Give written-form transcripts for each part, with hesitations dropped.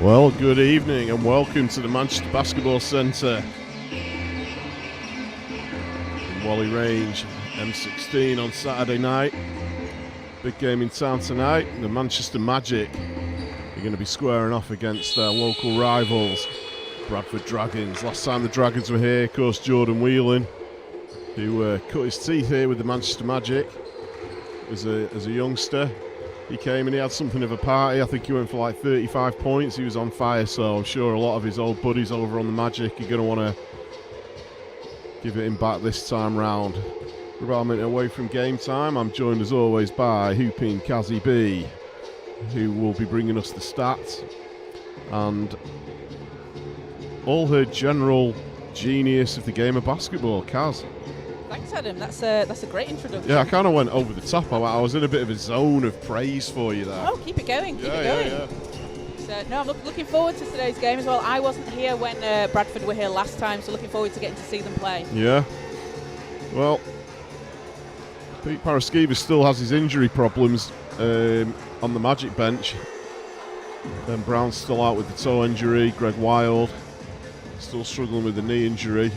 Well, good evening and welcome to the Manchester Basketball Centre in Whalley Range, M16 on Saturday night. Big game in town tonight. The Manchester Magic are going to be squaring off against their local rivals, Bradford Dragons. Last time the Dragons were here, of course, Jordan Whelan, who cut his teeth here with the Manchester Magic as a youngster. He came and he had something of a party. I think he went for like 35 points. He was on fire, so I'm sure a lot of his old buddies over on the Magic are going to want to give it him back this time round. We're about a minute away from game time. I'm joined as always by Hooping Kazzy B, who will be bringing us the stats and all her general genius of the game of basketball. Kaz. Thanks, Adam. That's a great introduction. Yeah, I kind of went over the top. I was in a bit of a zone of praise for you there. Oh, keep it going. Keep it going. Yeah. So, no, I'm looking forward to today's game as well. I wasn't here when Bradford were here last time, so looking forward to getting to see them play. Yeah. Well, Pete Paraskevas still has his injury problems on the Magic bench. Then Brown's still out with the toe injury. Greg Wild still struggling with the knee injury.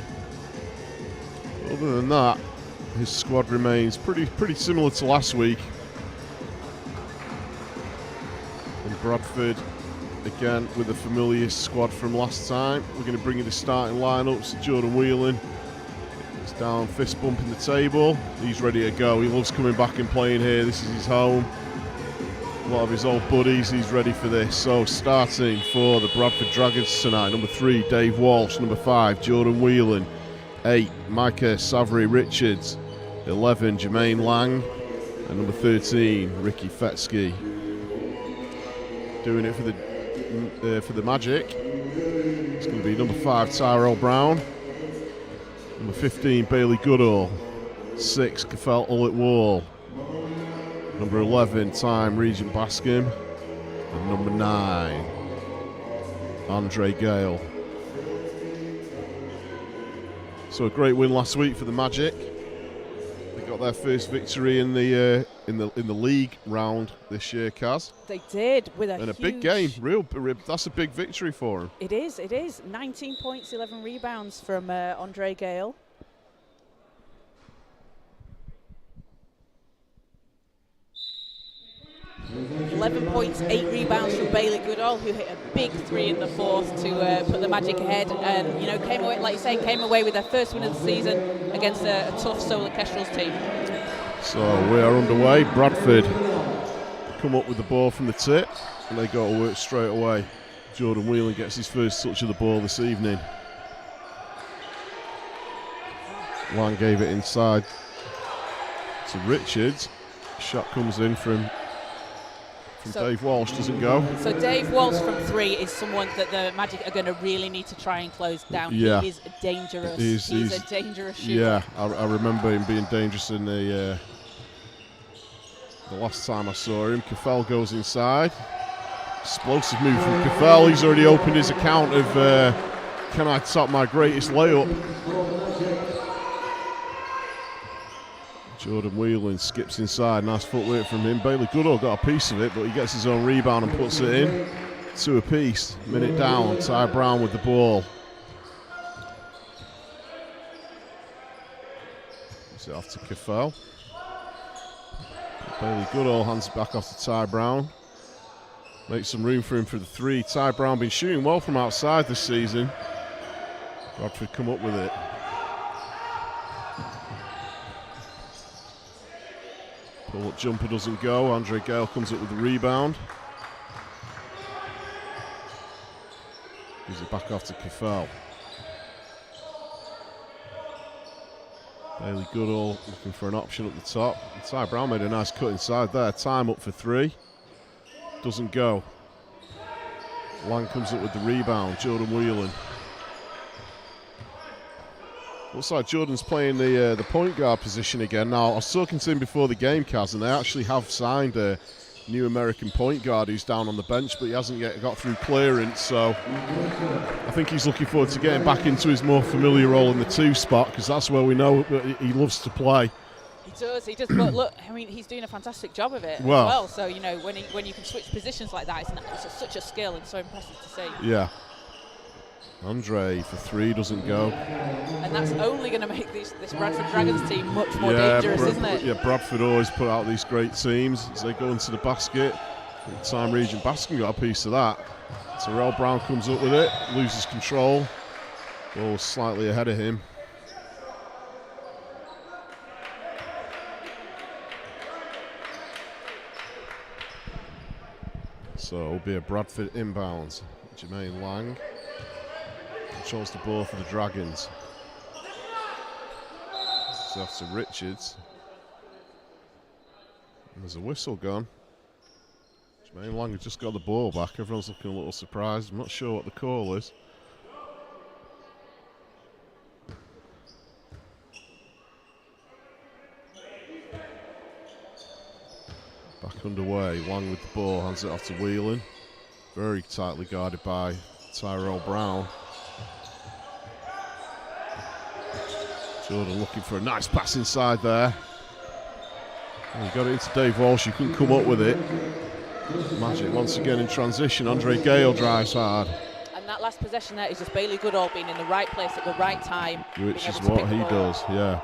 Other than that, his squad remains pretty similar to last week. And Bradford, again, with a familiar squad from last time. We're going to bring you the starting lineups. Jordan Whelan is down, fist bumping the table. He's ready to go. He loves coming back and playing here. This is his home. A lot of his old buddies, he's ready for this. So starting for the Bradford Dragons tonight, number 3, Dave Walsh. Number 5, Jordan Whelan. 8, Micah Savary-Richards. 11, Jermaine Lang. And number 13, Ricky Fetsky. Doing it for the Magic. It's going to be number 5, Tyrell Brown. Number 15, Bailey Goodall. 6, Kefel Ullet-Wall. Number 11, Time Regent Bascom. And number 9, Andre Gale. So a great win last week for the Magic. They got their first victory in the league round this year, Kaz. They did with a big game. That's a big victory for them. It is. 19 points, 11 rebounds from Andre Gale. .8 rebounds from Bailey Goodall, who hit a big 3 in the fourth to put the Magic ahead, and came away, like you say, with their first win of the season against a tough Solar Kestrels team. So we are underway. Bradford come up with the ball from the tip, and they go to work straight away. Jordan Whelan gets his first touch of the ball this evening. Lang gave it inside to Richards. Shot comes in from Dave Walsh, doesn't go. So Dave Walsh from 3 is someone that the Magic are going to really need to try and close down. Yeah. He is dangerous. He's a dangerous shooter. Yeah, I remember him being dangerous in the last time I saw him. Kefel goes inside. Explosive move from Kefel. He's already opened his account of can I top my greatest layup? Jordan Whelan skips inside, nice footwork from him. Bailey Goodall got a piece of it, but he gets his own rebound and puts it in. 2 apiece, minute down, Ty Brown with the ball. Puts it off to Kefel. Bailey Goodall hands it back off to Ty Brown. Makes some room for him for the 3. Ty Brown been shooting well from outside this season. Bradford come up with it. Pull-up jumper doesn't go. Andre Gale comes up with the rebound. Gives it back off to Kefel. Bailey Goodall looking for an option up the top. And Ty Brown made a nice cut inside there. Time up for 3. Doesn't go. Lang comes up with the rebound. Jordan Whelan. Looks like Jordan's playing the point guard position again. Now, I was talking to him before the game, Kaz, and they actually have signed a new American point guard who's down on the bench, but he hasn't yet got through clearance, so I think he's looking forward to getting back into his more familiar role in the 2 spot, because that's where we know that he loves to play. He does. But look, I mean, he's doing a fantastic job of it well, as well. So, you know, when you can switch positions like that, it's such a skill and so impressive to see. Yeah. Andre for 3 doesn't go. And that's only going to make this Bradford Dragons team much more dangerous, isn't it? Yeah, Bradford always put out these great teams as they go into the basket. Time Region Baskin got a piece of that. Terrell Brown comes up with it, loses control. Ball slightly ahead of him. So it'll be a Bradford inbounds. Jermaine Lang controls the ball for the Dragons. So off to Richards. And there's a whistle gone. Jermaine Lang has just got the ball back. Everyone's looking a little surprised. I'm not sure what the call is. Back underway. Lang with the ball, hands it off to Whelan. Very tightly guarded by Tyrell Brown. Jordan looking for a nice pass inside there. And he got it into Dave Walsh, he couldn't come up with it. Magic once again in transition. Andre Gale drives hard. And that last possession there is just Bailey Goodall being in the right place at the right time. Which is what he does, yeah.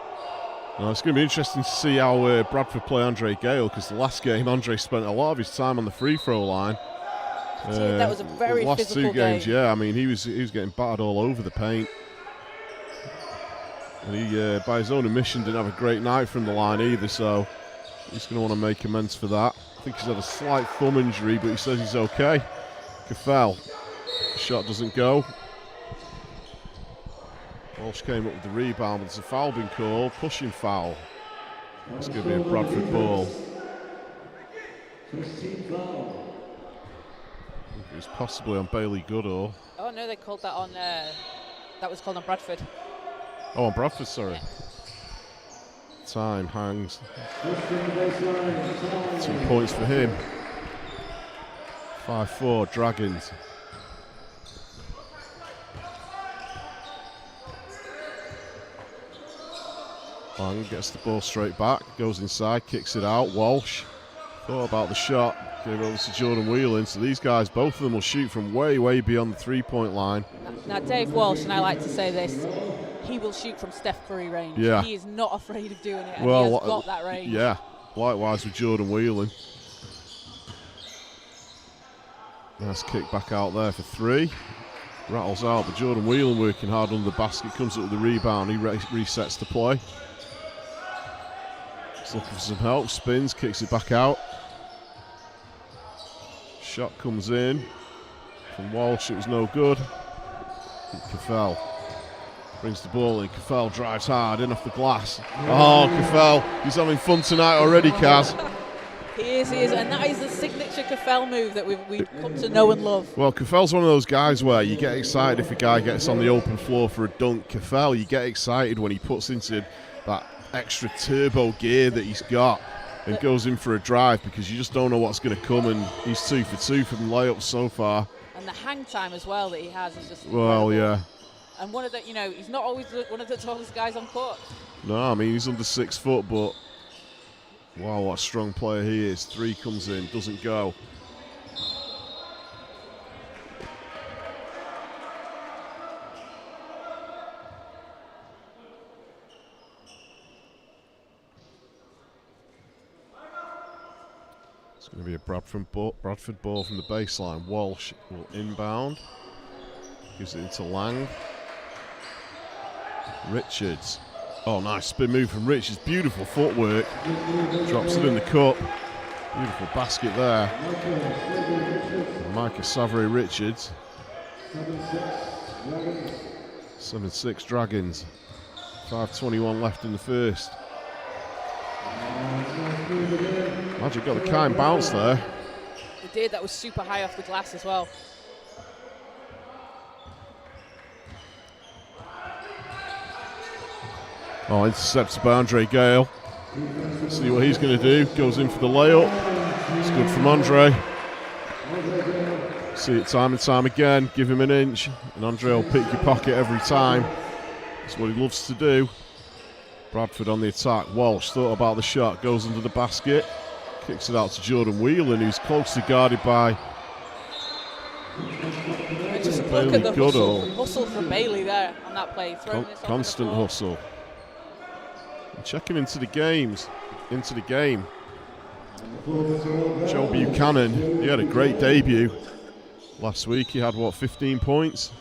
Now it's going to be interesting to see how Bradford play Andre Gale, because the last game Andre spent a lot of his time on the free throw line. That was a very the last physical 2 games, game. yeah. I mean, he was getting battered all over the paint. And he, by his own admission, didn't have a great night from the line either, so he's going to want to make amends for that. I think he's had a slight thumb injury, but he says he's okay. Caffell, shot doesn't go. Walsh came up with the rebound, but there's a foul been called, pushing foul. It's going to be a Bradford ball. It was possibly on Bailey Goodall. Oh no, they called that on. That was called on Bradford. Oh, on Bradford, sorry. Time hangs. 2 points for him. 5-4 Dragons. Lang gets the ball straight back, goes inside, kicks it out. Walsh thought about the shot, gave it over to Jordan Whelan. So these guys, both of them will shoot from way, way beyond the 3-point line. Now Dave Walsh, and I like to say this, he will shoot from Steph Curry range. Yeah. He is not afraid of doing it, and Well, he has got that range. Yeah, likewise with Jordan Whelan. Nice kick back out there for 3. Rattles out, but Jordan Whelan working hard under the basket, comes up with the rebound, he resets the play. He's looking for some help, spins, kicks it back out. Shot comes in from Walsh, it was no good. Caffell brings the ball in, Caffell drives hard, in off the glass. Oh, Caffell, he's having fun tonight already, Kaz. He is, and that is the signature Caffell move that we've come to know and love. Well, Caffell's one of those guys where you get excited if a guy gets on the open floor for a dunk. Caffell, you get excited when he puts into that extra turbo gear that he's got and goes in for a drive, because you just don't know what's going to come, and he's 2 for 2 from layups so far. And the hang time as well that he has is just well, incredible. Yeah. And one of the, he's not always one of the tallest guys on court. No, I mean, he's under 6 foot, but wow, what a strong player he is. 3 comes in, doesn't go. It's going to be a Bradford ball from the baseline. Walsh will inbound. Gives it into Lang. Richards. Oh, nice spin move from Richards. Beautiful footwork. Drops it in the cup. Beautiful basket there. Micah Savary Richards. 7-6 Dragons. 5:21 left in the first. Magic got the kind bounce there. He did. That was super high off the glass as well. Oh, intercepted by Andre Gale. See what he's going to do. Goes in for the layup. It's good from Andre. See it time and time again. Give him an inch, and Andre will pick your pocket every time. That's what he loves to do. Bradford on the attack. Walsh thought about the shot, goes under the basket, kicks it out to Jordan Whelan, who's closely guarded by Just look Bailey at the Goodall. hustle from Bailey there on that play. Constant hustle. And checking into the game. Joe Buchanan, he had a great debut last week. He had, 15 points?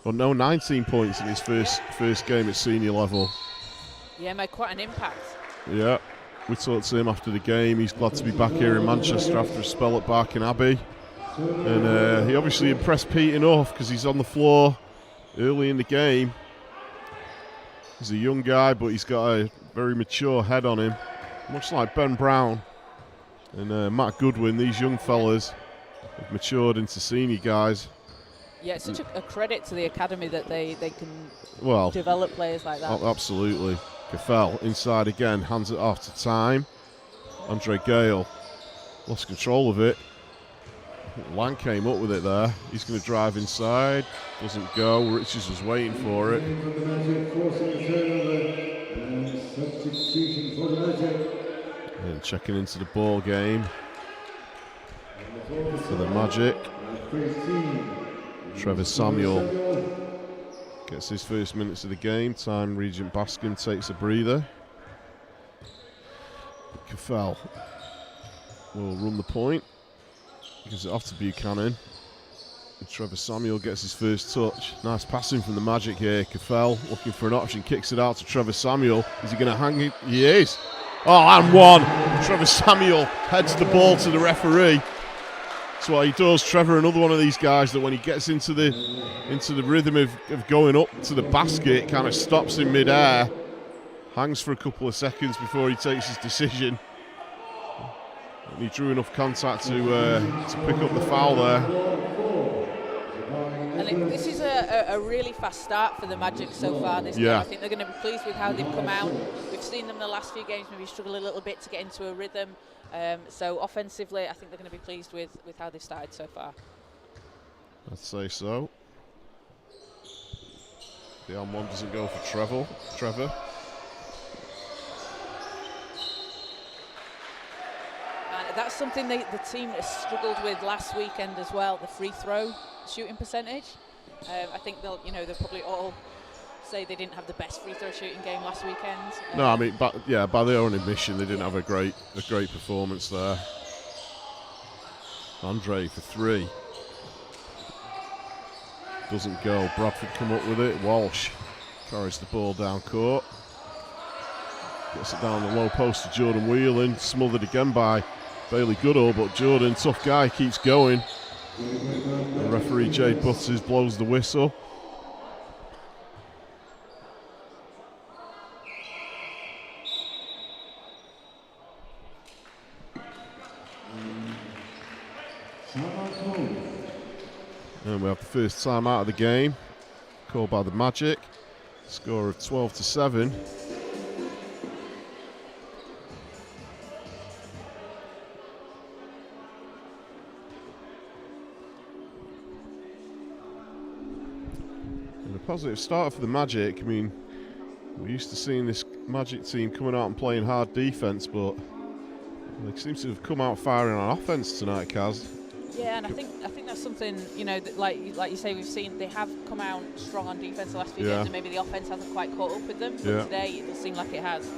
Well, no, 19 points in his first game at senior level. Yeah, made quite an impact. Yeah, we talked to him after the game. He's glad to be back here in Manchester after a spell at Barking Abbey. And he obviously impressed Pete enough because he's on the floor early in the game. He's a young guy, but he's got a very mature head on him, much like Ben Brown and Matt Goodwin. These young fellas have matured into senior guys. Yeah, it's such a credit to the academy that they can develop players like that. Absolutely. Caffell inside again, hands it off to Time. Andre Gale lost control of it. Lang came up with it there. He's going to drive inside. Doesn't go. Richards was waiting for it. And checking into the ball game for the Magic. Trevor Samuel gets his first minutes of the game. Time Regent Baskin takes a breather. Caffell will run the point. Gives it off to Buchanan. And Trevor Samuel gets his first touch. Nice passing from the Magic here. Caffell looking for an option, kicks it out to Trevor Samuel. Is he going to hang it? He is. Oh, and one. Trevor Samuel heads the ball to the referee. That's what he does. Trevor, another one of these guys that when he gets into the rhythm of going up to the basket, kind of stops in midair, hangs for a couple of seconds before he takes his decision. And he drew enough contact to pick up the foul there. And this is a really fast start for the Magic so far this game. I think they're going to be pleased with how they've come out. We've seen them the last few games maybe struggle a little bit to get into a rhythm. So offensively, I think they're going to be pleased with how they've started so far. I'd say so. The on-one doesn't go for Trevor. That's something the team has struggled with last weekend as well, the free throw shooting percentage. I think they'll probably all say they didn't have the best free throw shooting game last weekend. No, I mean, by their own admission, they didn't have a great performance there. Andre for three. Doesn't go. Bradford come up with it. Walsh carries the ball down court. Gets it down the low post to Jordan Whelan. Smothered again by Bailey Goodall, but Jordan, tough guy, keeps going. The referee Jade Butters blows the whistle. And we have the first time out of the game, called by the Magic. Score of 12-7. Positive start for the Magic. I mean, we're used to seeing this Magic team coming out and playing hard defense, but they seem to have come out firing on offense tonight, Kaz. Yeah, and I think that's something, that like you say, we've seen they have come out strong on defense the last few games, and maybe the offense hasn't quite caught up with them. But today it does seem like it has.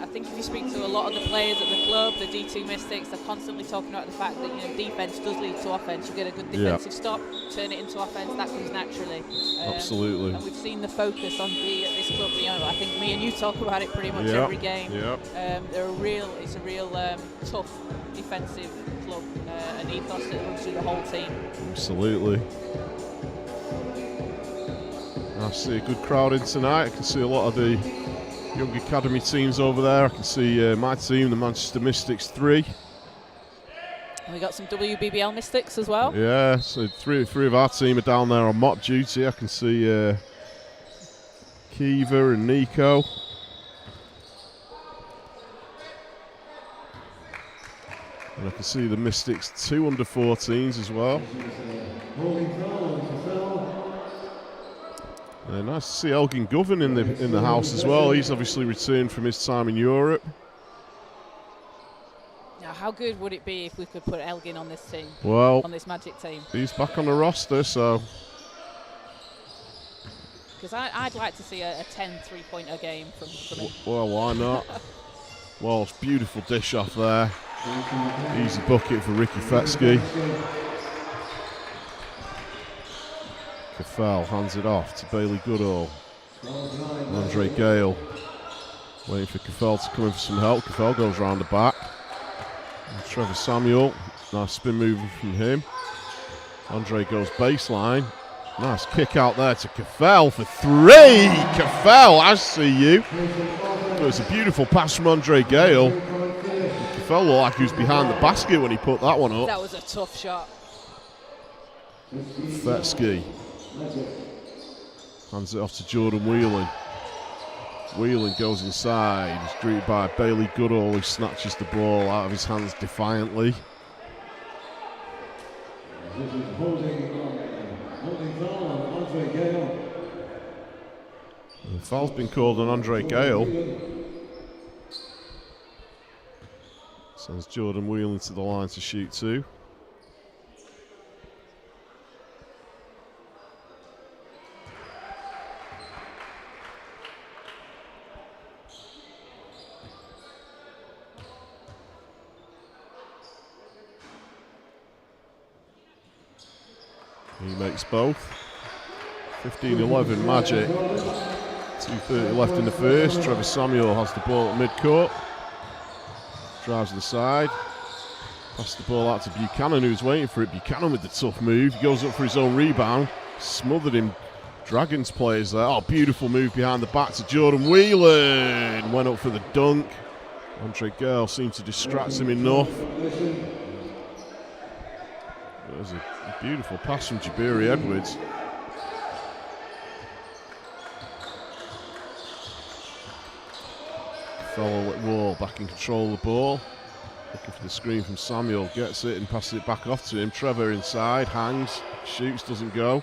I think if you speak to a lot of the players at the club, the D2 Mystics, they're constantly talking about the fact that defense does lead to offense. You get a good defensive stop, turn it into offense, that comes naturally. Absolutely. And we've seen the focus on D at this club. I think me and you talk about it pretty much every game. It's a real tough defensive club, an ethos that runs through the whole team. Absolutely. I see a good crowd in tonight. I can see a lot of the young academy teams over there. I can see my team, the Manchester Mystics 3. And we got some WBBL Mystics as well. Yeah, so three of our team are down there on mock duty. I can see Kiva and Nico. And I can see the Mystics 2 under-14s as well. Nice to see Elgin Govan in the house as well. He's obviously returned from his time in Europe. Now, how good would it be if we could put Elgin on this team? Well, on this Magic team. He's back on the roster, so. Because I'd like to see a 10 3-pointer game from him. Well, why not? Walsh, beautiful dish off there. Easy bucket for Ricky Fetsky. Cafell hands it off to Bailey Goodall. Andre Gale waiting for Cafell to come in for some help. Cafell goes round the back. And Trevor Samuel, nice spin move from him. Andre goes baseline. Nice kick out there to Cafell for 3. Cafell, I see you. It was a beautiful pass from Andre Gale. Cafell looked like he was behind the basket when he put that one up. That was a tough shot. Fetsky hands it off to Jordan Whelan. Whelan goes inside. He's greeted by Bailey Goodall, who snatches the ball out of his hands defiantly. The foul's been called on Andre Gale. Sends Jordan Whelan to the line to shoot 2. He makes both. 15-11 Magic. 2:30 left in the first. Trevor Samuel has the ball at midcourt. Drives to the side. Passes the ball out to Buchanan, who's waiting for it. Buchanan with the tough move. He goes up for his own rebound. Smothered him. Dragons players there. Oh, beautiful move behind the back to Jordan Whelan. Went up for the dunk. Andre Gale seemed to distract him enough. There's a beautiful pass from Jabiri Edwards. Fellow at Wall back in control of the ball. Looking for the screen from Samuel. Gets it and passes it back off to him. Trevor inside. Hangs. Shoots. Doesn't go.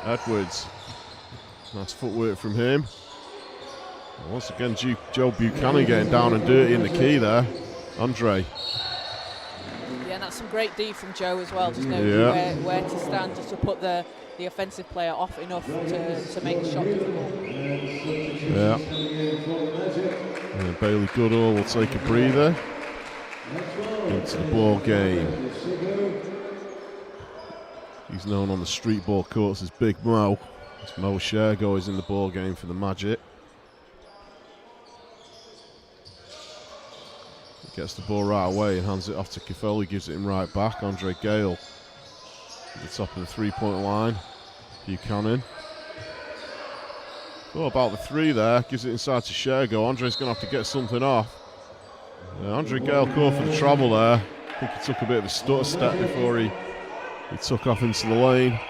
Edwards. Nice footwork from him. And once again, Joe Buchanan getting down and dirty in the key there. Andre. Yeah, and that's some great D from Joe as well. Just know where to stand, just to put the offensive player off enough to make a shot difficult. Yeah. And Bailey Goodall will take a breather into the ball game. He's known on the street ball courts as Big Mo. It's Mo Shergo is in the ball game for the Magic. He gets the ball right away and hands it off to Cafell. He gives it him right back. Andre Gale at the top of the three-point line. Buchanan. Oh, about the 3 there. Gives it inside to Shergo. Andre's going to have to get something off. Andre Gale called for the travel there. I think he took a bit of a stutter step before he took off into the lane.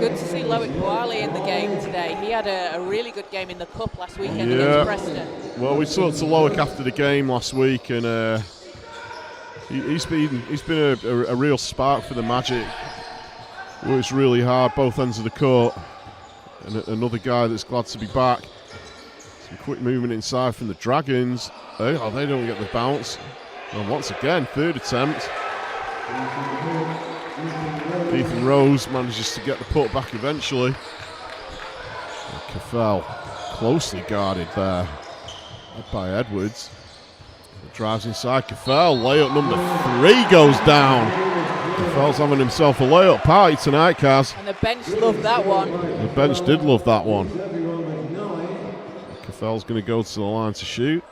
Good to see Loic Boali in the game today. He had a really good game in the Cup last weekend against Preston. Well, we talked to Loic after the game last week, and he's been a real spark for the Magic. Works really hard both ends of the court, and another guy that's glad to be back. Some quick movement inside from the Dragons. They don't get the bounce. And once again, 3rd attempt. Ethan Rose manages to get the put back eventually. Cafell closely guarded there by Edwards. Drives inside. Cafell, layup number 3 goes down. Cafell's having himself a layup party tonight, Kaz. And the bench loved that one. The bench did love that one. Cafell's going to go to the line to shoot.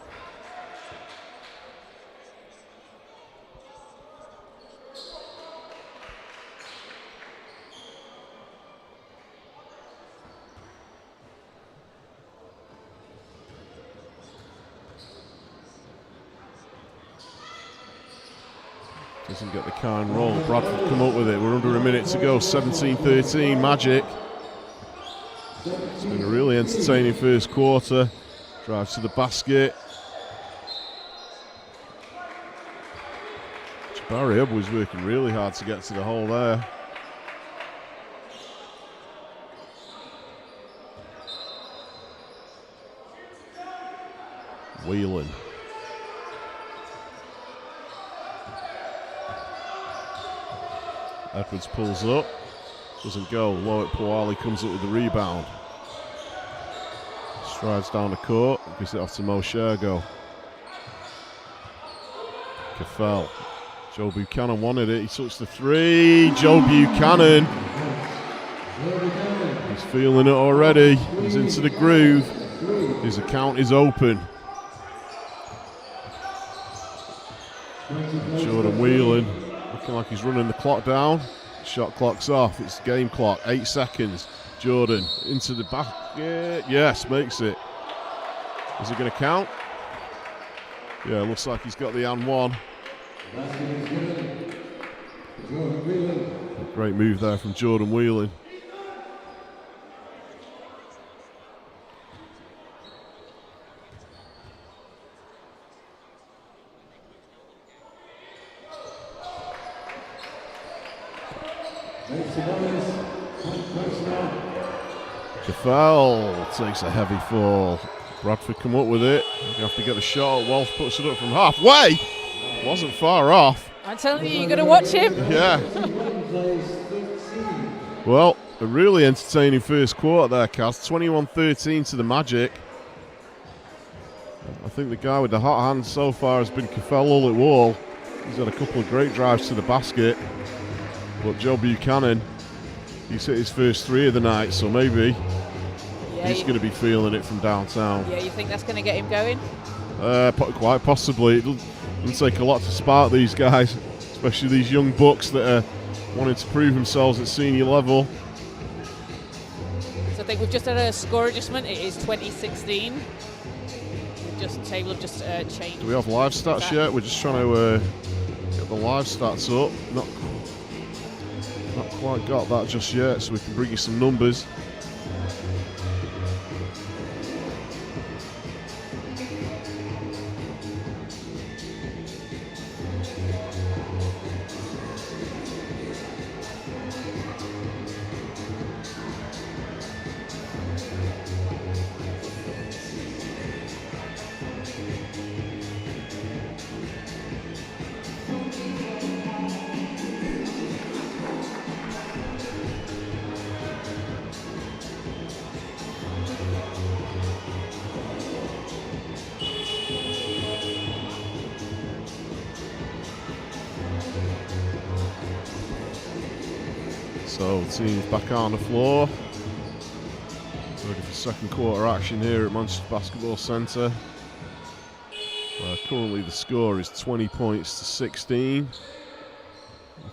Doesn't get the kind roll. Bradford come up with it. We're under a minute to go. 17-13 Magic. really entertaining first quarter. Drive to the basket. Barry Hub was working really hard to get to the hole there. Whelan. Edwards pulls up. Doesn't go. Loic Puali comes up with the rebound. Strides down the court. Gives it off to Mo Shergo. Caffell. Joe Buchanan wanted it. He touched the three. Joe Buchanan. He's feeling it already. He's into the groove. His account is open. Jordan Whelan looking like he's running the clock down. Shot clock's off. It's game clock. 8 seconds. Jordan into the basket. Yes, makes it. Is it going to count? Yeah, looks like he's got the and one. Great move there from Jordan Whelan. Caffell takes a heavy fall. Bradford come up with it. You have to get the shot. Walsh puts it up from halfway. Wasn't far off. I'm telling you, you're going to watch him. Yeah. Well, a really entertaining first quarter there, Kaz. 21-13 to the Magic. I think the guy with the hot hand so far has been Caffell Ulit-Wall. He's had a couple of great drives to the basket. But Joe Buchanan, he's hit his first three of the night, so maybe he's going to be feeling it from downtown. Yeah, you think that's going to get him going? Quite possibly. It doesn't take a lot to spark these guys, especially these young bucks that are wanting to prove themselves at senior level. So I think we've just had a score adjustment. It is 2016. Table have just changed. Do we have live stats yet? We're just trying to get the live stats up. Not quite got that just yet, so we can bring you some numbers. So teams back on the floor, ready for second quarter action here at Manchester Basketball Centre. Currently the score is 20 points to 16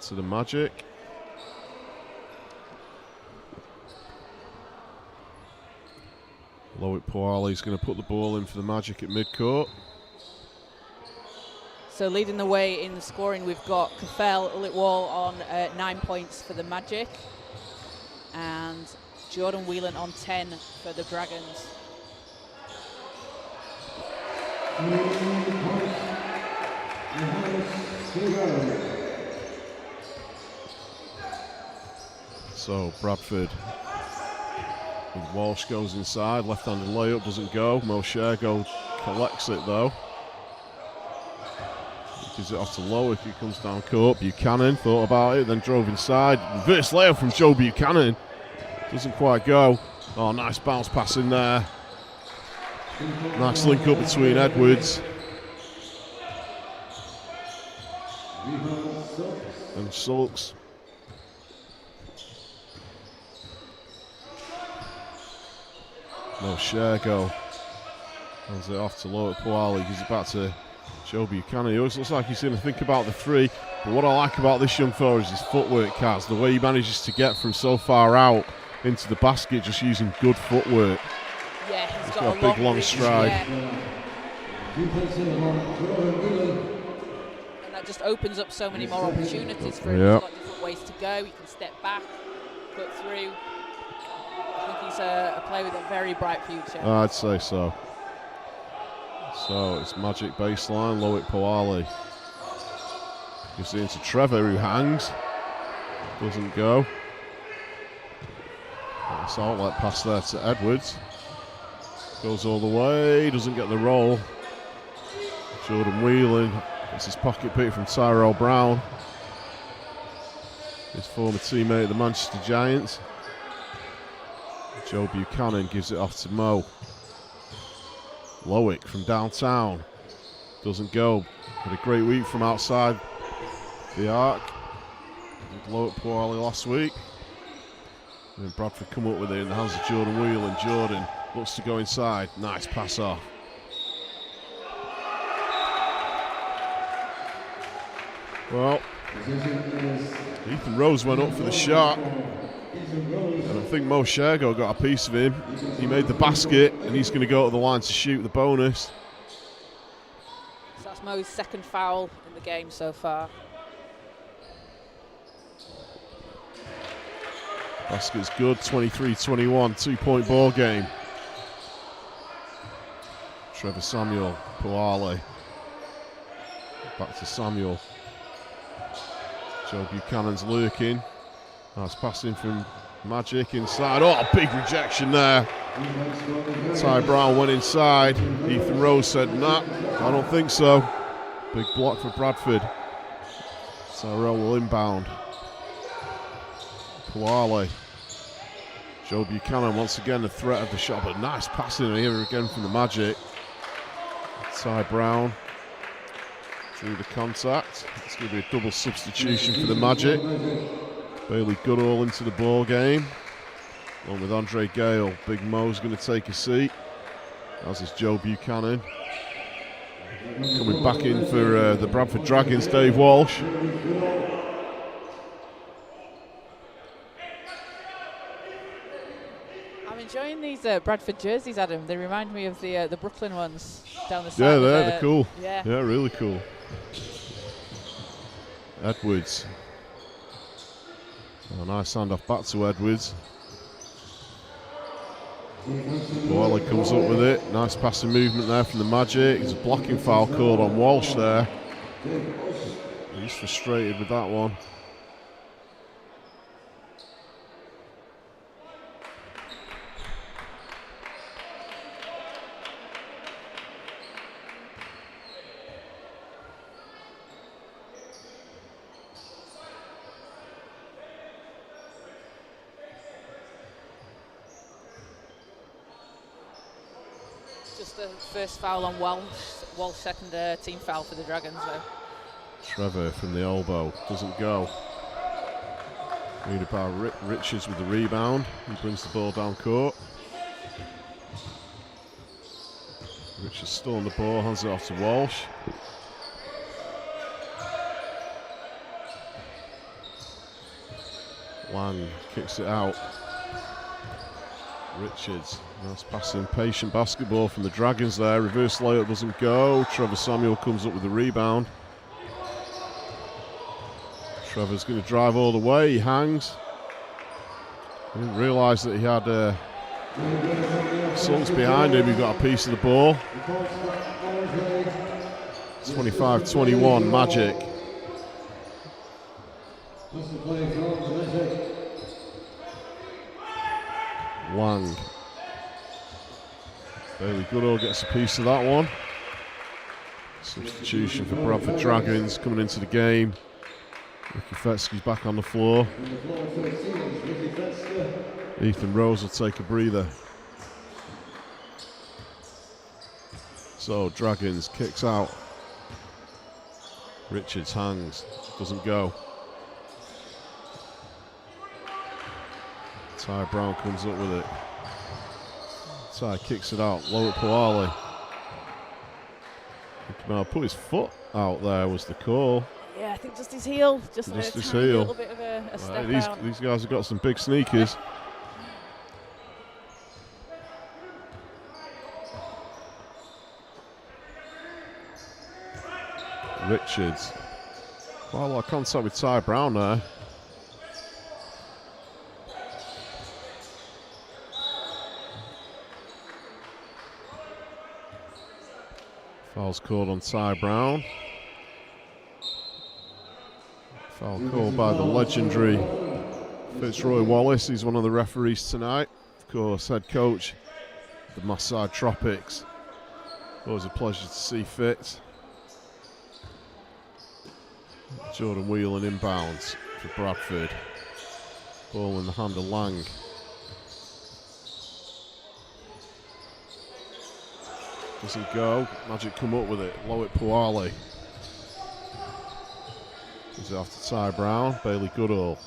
to the Magic. Loic Puali is going to put the ball in for the Magic at midcourt. So leading the way in the scoring, we've got Caffell Ulit-Wall on 9 points for the Magic, and Jordan Whelan on 10 for the Dragons. So Bradford with Walsh goes inside, left-handed layup doesn't go. Mo Shergo collects it though. Gives it off to Loic, he comes down court. Buchanan thought about it, then drove inside. Reverse layup from Joe Buchanan. Doesn't quite go. Oh, nice bounce pass in there. Nice link up between Edwards and Sulks. No Shergo. Hands it off to Loic Puali. He's about to Joe Buchanan. He always looks like he's going to think about the three. But what I like about this young fella is his footwork, Kaz. The way he manages to get from so far out into the basket just using good footwork. Yeah, he's got a big long stride. Yeah. And that just opens up so many more opportunities for him. He's got different ways to go. He can step back, cut through. I think he's a player with a very bright future. I'd say so. So it's Magic baseline, Loic Poali. Gives it into Trevor, who hangs. Doesn't go. Nice outlet pass there to Edwards. Goes all the way, doesn't get the roll. Jordan Whelan gets his pocket pick from Tyrell Brown, his former teammate at the Manchester Giants. Joe Buchanan gives it off to Mo. Loic from downtown. Doesn't go. Had a great week from outside the arc. Loic Poali last week. And then Bradford come up with it in the hands of Jordan Whelan. Jordan looks to go inside. Nice pass off. Well, Ethan Rose went up for the shot. And I think Mo Shergo got a piece of him. He made the basket, and he's going to go to the line to shoot the bonus. So that's Mo's second foul in the game so far. Basket's good, 23-21, 2-point ball game. Trevor Samuel, Poali. Back to Samuel. Joe Buchanan's lurking. Nice passing from Magic inside. Oh, big rejection there. Ty Brown went inside. Ethan Rose said, nah, I don't think so. Big block for Bradford. Tyrell will inbound. Poali. Joe Buchanan once again the threat of the shot, but nice passing here again from the Magic. Ty Brown through the contact. It's going to be a double substitution for the Magic. Bailey Goodall into the ball game, along with Andre Gale. Big Mo's going to take a seat, as is Joe Buchanan. Coming back in for the Bradford Dragons, Dave Walsh. I'm enjoying these Bradford jerseys, Adam. They remind me of the Brooklyn ones down the side. Yeah, they're cool. Yeah, really cool. Edwards. Oh, nice handoff back to Edwards. Poali comes up with it. Nice passing movement there from the Magic. There's a blocking foul called on Walsh there. He's frustrated with that one. just the first foul on Walsh. Walsh second team foul for the Dragons though. Trevor from the elbow, doesn't go. Richards with the rebound. He brings the ball down court. Richards still on the ball, hands it off to Walsh. Lang kicks it out. Richards, nice passing, patient basketball from the Dragons there. Reverse layup doesn't go. Trevor Samuel comes up with the rebound. Trevor's going to drive all the way, he hangs. I didn't realise that he had Suns behind him who got a piece of the ball. 25-21, Magic. Lang. Bailey Goodall gets a piece of that one. Substitution for Bradford Dragons coming into the game. Ricky Fetsky's back on the floor. Ethan Rose will take a breather. So Dragons kicks out. Richards hangs, doesn't go. Ty Brown comes up with it. Ty kicks it out, low at Poali. Put his foot out there was the call. Yeah, I think just his heel. Just his heel. A little bit of a step out. These guys have got some big sneakers. Richards. Quite a lot of contact with Ty Brown there. Foul's called on Ty Brown. Foul called by the legendary Fitzroy Wallace. He's one of the referees tonight. Of course, head coach of the Maasai Tropics. Always a pleasure to see Fitz. Jordan Whelan inbounds for Bradford. Ball in the hand of Lang. Doesn't go. Magic come up with it. Lowick Puale. He's after Ty Brown. Bailey Goodall.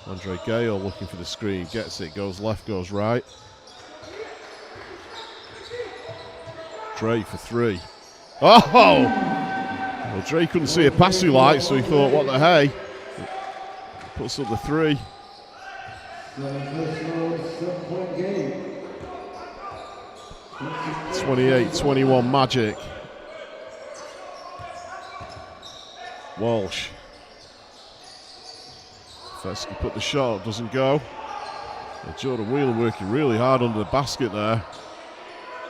Andre Gale looking for the screen. Gets it. Goes left, goes right. Dre for three. Oh! Well, Dre couldn't see a passing light, so he thought, what the hey? Puts up the three. 28-21 Magic. Walsh. Fesky put the shot up, doesn't go. And Jordan Whelan working really hard under the basket there.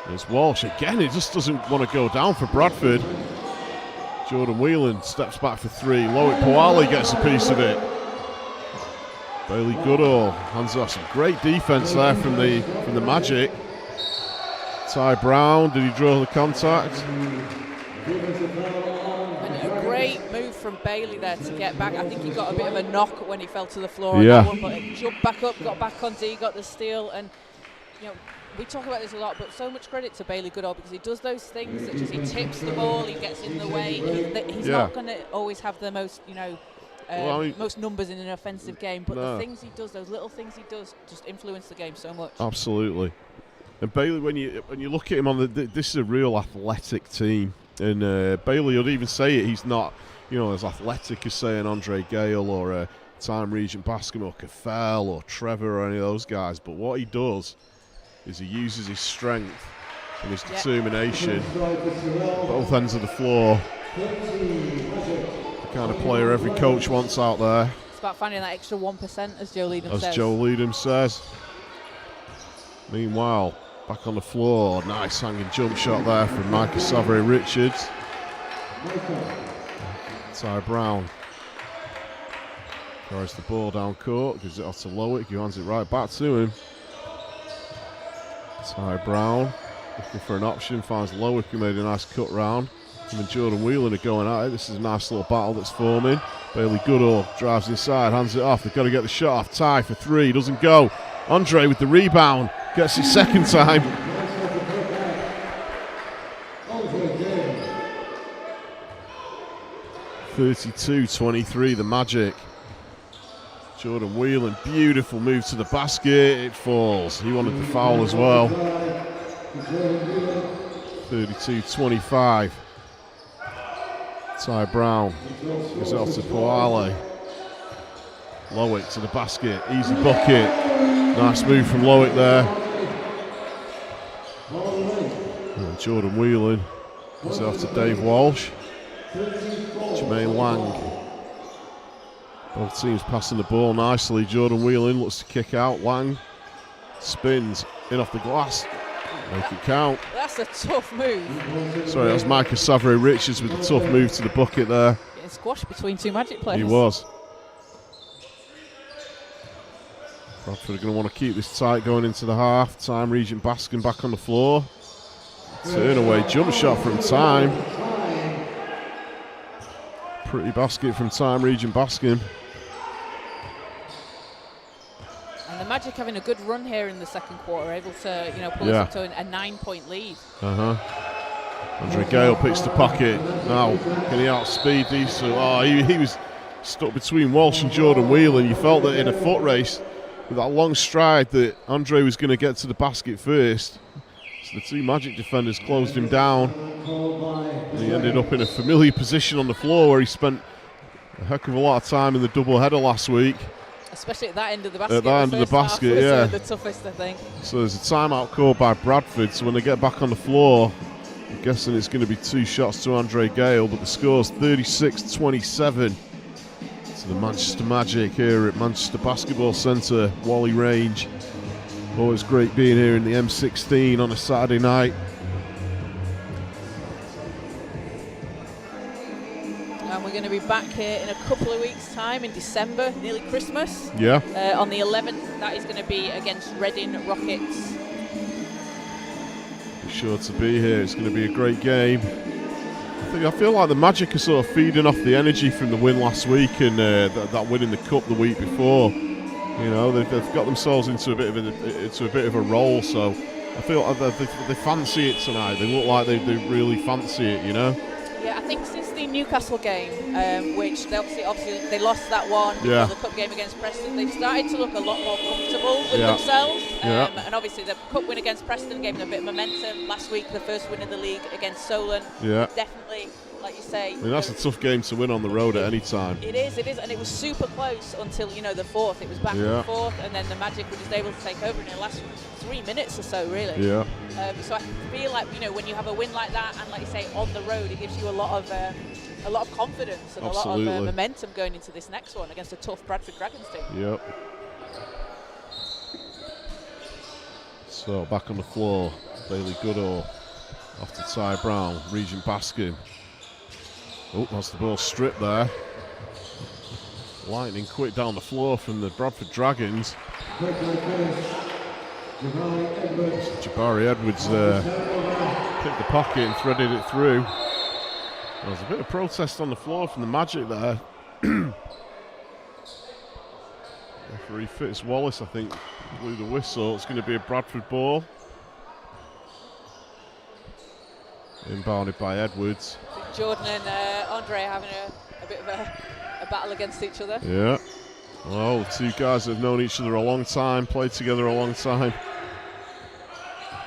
There's Walsh again, it just doesn't want to go down for Bradford. Jordan Whelan steps back for three. Lowick Puale gets a piece of it. Bailey Goodall hands off. Some great defense there from the Magic. Ty Brown, did he draw the contact? And a great move from Bailey there to get back. I think he got a bit of a knock when he fell to the floor Yeah. on that one, but he jumped back up, got back on D, got the steal, and you know, we talk about this a lot, but so much credit to Bailey Goodall because he does those things such as he tips the ball, he gets in the way. He's not going to always have the most, most numbers in an offensive game, but the things he does, those little things he does, just influence the game so much. Absolutely. And Bailey, when you look at him this is a real athletic team, and Bailey would even say it. He's not, as athletic as say an Andre Gale or a Time Regent Bascom or Caffell or Trevor or any of those guys. But what he does is he uses his strength and his determination at both ends of the floor. The kind of player every coach wants out there. It's about finding that extra 1%, as Joe Leadham says. As Joe Leadham says. Meanwhile, back on the floor, nice hanging jump shot there from Micah Savary-Richards. Ty Brown carries the ball down court, gives it off to Lowick, who hands it right back to him. Ty Brown looking for an option, finds Lowick, who made a nice cut round. Him and Jordan Whelan are going at it. This is a nice little battle that's forming. Bailey Goodall drives inside, hands it off. They've got to get the shot off. Ty for three, doesn't go. Andre with the rebound, gets his second time. (32-23) the Magic. Jordan Whelan, beautiful move to the basket. It falls. He wanted the foul as well. 32-25. Ty Brown gives it off to Puale. Lowick to the basket, easy bucket. Nice move from Lowick there. And Jordan Whelan gives it off to Dave Walsh. Jermaine Lang. Both teams passing the ball nicely. Jordan Whelan looks to kick out. Lang spins in off the glass. Make it count. That's a tough move. Sorry, that was Micah Savary-Richards with the tough move to the bucket there. Getting squashed between two Magic players. He was. Bradford are going to want to keep this tight going into the half. Time Regent Baskin back on the floor. Turn away jump shot from Time. Pretty basket from Time Regent Baskin. And the Magic having a good run here in the second quarter, able to pull us up to a 9-point lead. Andre Gale picks the pocket. Now, can he outspeed these two? Oh, he was stuck between Walsh and Jordan Whelan. You felt that in a foot race, with that long stride, that Andre was going to get to the basket first. So the two Magic defenders closed him down. And he ended up in a familiar position on the floor where he spent a heck of a lot of time in the doubleheader last week. Especially at that end of the basket. At that end of the basket, yeah. The toughest, I think. So there's a timeout called by Bradford. So when they get back on the floor, I'm guessing it's going to be two shots to Andre Gale. But the score's 36-27 to the Manchester Magic here at Manchester Basketball Centre, Whalley Range. Always great being here in the M16 on a Saturday night. to be back here in a couple of weeks' time in December, nearly Christmas. Yeah. On the 11th, that is going to be against Reading Rockets. Be sure to be here. It's going to be a great game. I feel like the Magic are sort of feeding off the energy from the win last week and that win in the cup the week before. You know, they've got themselves into a bit of a role. So I feel like they fancy it tonight. They look like they really fancy it. You know. Yeah, I think since the Newcastle game, which they obviously they lost that one before the cup game against Preston, they've started to look a lot more comfortable with themselves. And obviously the cup win against Preston gave them a bit of momentum. Last week, the first win of the league against Solon. Yeah. Definitely, like you say. I mean, that's a tough game to win on the road at any time. It is, and it was super close until, you know, the fourth. It was back and forth, and then the Magic were just able to take over in the last 3 minutes or so, really. Yeah. So I feel like, you know, when you have a win like that, and like you say, on the road, it gives you a lot of confidence and a lot of momentum going into this next one against a tough Bradford Dragons team. Yep. So back on the floor, Bailey Goodall off to Ty Brown, Regent Baskin. Oh, that's the ball stripped there. Lightning quick down the floor from the Bradford Dragons. Jabari Edwards picked the pocket and threaded it through. There's a bit of protest on the floor from the Magic there. Referee Fitz Wallace, I think, blew the whistle. It's going to be a Bradford ball. Inbounded by Edwards. Jordan and Andre having a bit of a battle against each other. Yeah. Well, the two guys that have known each other a long time, played together a long time.